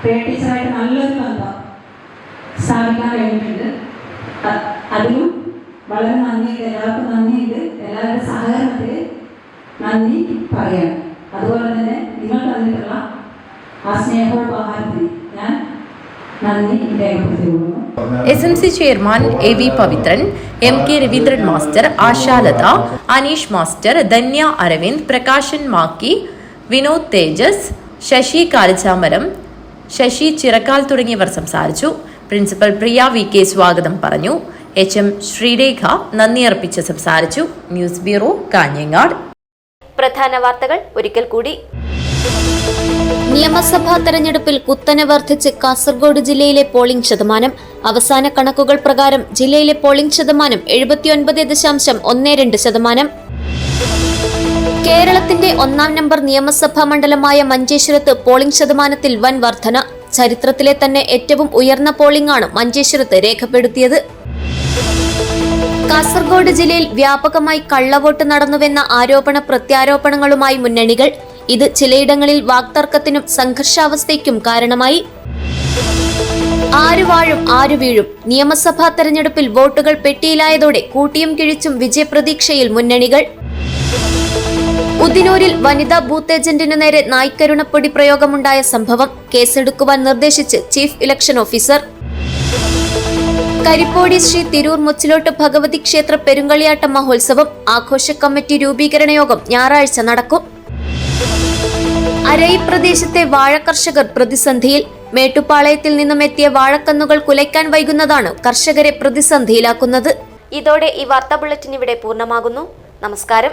ടീച്ചറായിട്ട് നല്ലൊരു ബന്ധം സ്ഥാപിക്കാൻ കഴിഞ്ഞിട്ടുണ്ട്. അതിലും വളരെ നന്ദിയുണ്ട്, എല്ലാവർക്കും നന്ദിയുണ്ട്. എല്ലാവരുടെ സഹകരണത്തിൽ നന്ദി പറയണം. അതുപോലെ തന്നെ നിങ്ങൾ തന്നിട്ടുള്ള ആ സ്നേഹോപഹാരത്തിന് ഞാൻ നന്ദി രേഖപ്പെടുത്തിക്കൊള്ളുന്നു. SMC chairman AV Pavithran, MK Raveendran master, Ashalatha, Aneesh master, Dhanya Aravind, Prakashan Makki, Vinod തേജസ്, ശശി കാലിച്ചാമരം, ശശി ചിറക്കാൽ തുടങ്ങിയവർ സംസാരിച്ചു. പ്രിൻസിപ്പൽ പ്രിയ VK സ്വാഗതം പറഞ്ഞു. HM ശ്രീരേഖ നന്ദി അർപ്പിച്ച് സംസാരിച്ചു. News bureau, Kanhangad. പ്രധാന വാർത്തകൾ ഒരിക്കൽ കൂടി. നിയമസഭാ തെരഞ്ഞെടുപ്പിൽ കുത്തനെ വർദ്ധിച്ച് കാസർഗോഡ് ജില്ലയിലെ പോളിംഗ് ശതമാനം. അവസാന കണക്കുകൾ പ്രകാരം ജില്ലയിലെ പോളിംഗ് ശതമാനം 79.12%. കേരളത്തിന്റെ 1-ാം നമ്പർ നിയമസഭാ മണ്ഡലമായ മഞ്ചേശ്വരത്ത് പോളിംഗ് ശതമാനത്തിൽ വൻ വർധന. ചരിത്രത്തിലെ തന്നെ ഏറ്റവും ഉയർന്ന പോളിംഗാണ് മഞ്ചേശ്വരത്ത് രേഖപ്പെടുത്തിയത്. കാസർഗോഡ് ജില്ലയിൽ വ്യാപകമായി കള്ളവോട്ട് നടന്നുവെന്ന ആരോപണ പ്രത്യാരോപണങ്ങളുമായി മുന്നണികൾ. ഇത് ചിലയിടങ്ങളിൽ വാക്തർക്കത്തിനും സംഘർഷാവസ്ഥയ്ക്കും കാരണമായി. ആര് വാഴും ആര് വീഴും. നിയമസഭാ തെരഞ്ഞെടുപ്പിൽ വോട്ടുകൾ പെട്ടിയിലായതോടെ കൂട്ടിയും കിഴിച്ചും വിജയപ്രതീക്ഷയിൽ മുന്നണികൾ. ഉദിനൂരിൽ വനിതാ ബൂത്ത് ഏജന്റിനു നേരെ നായ്ക്കരുണപ്പൊടി പ്രയോഗമുണ്ടായ സംഭവം. കേസെടുക്കുവാൻ നിർദ്ദേശിച്ച് chief election officer. Karippodi Sree Tirur Muchilottu Bhagavathi ക്ഷേത്ര പെരുങ്കളിയാട്ട മഹോത്സവം ആഘോഷ കമ്മിറ്റി രൂപീകരണ യോഗം ഞായറാഴ്ച നടക്കും. അരൈ പ്രദേശത്തെ വാഴ കർഷകർ പ്രതിസന്ധിയിൽ. മേട്ടുപ്പാളയത്തിൽ നിന്നും എത്തിയ വാഴക്കന്നുകൾ കുലയ്ക്കാൻ വൈകുന്നതാണ് കർഷകരെ പ്രതിസന്ധിയിലാക്കുന്നത്. ഇതോടെ ഈ വാർത്താ ബുള്ളറ്റിൻ ഇവിടെ പൂർണ്ണമാകുന്നു. നമസ്കാരം.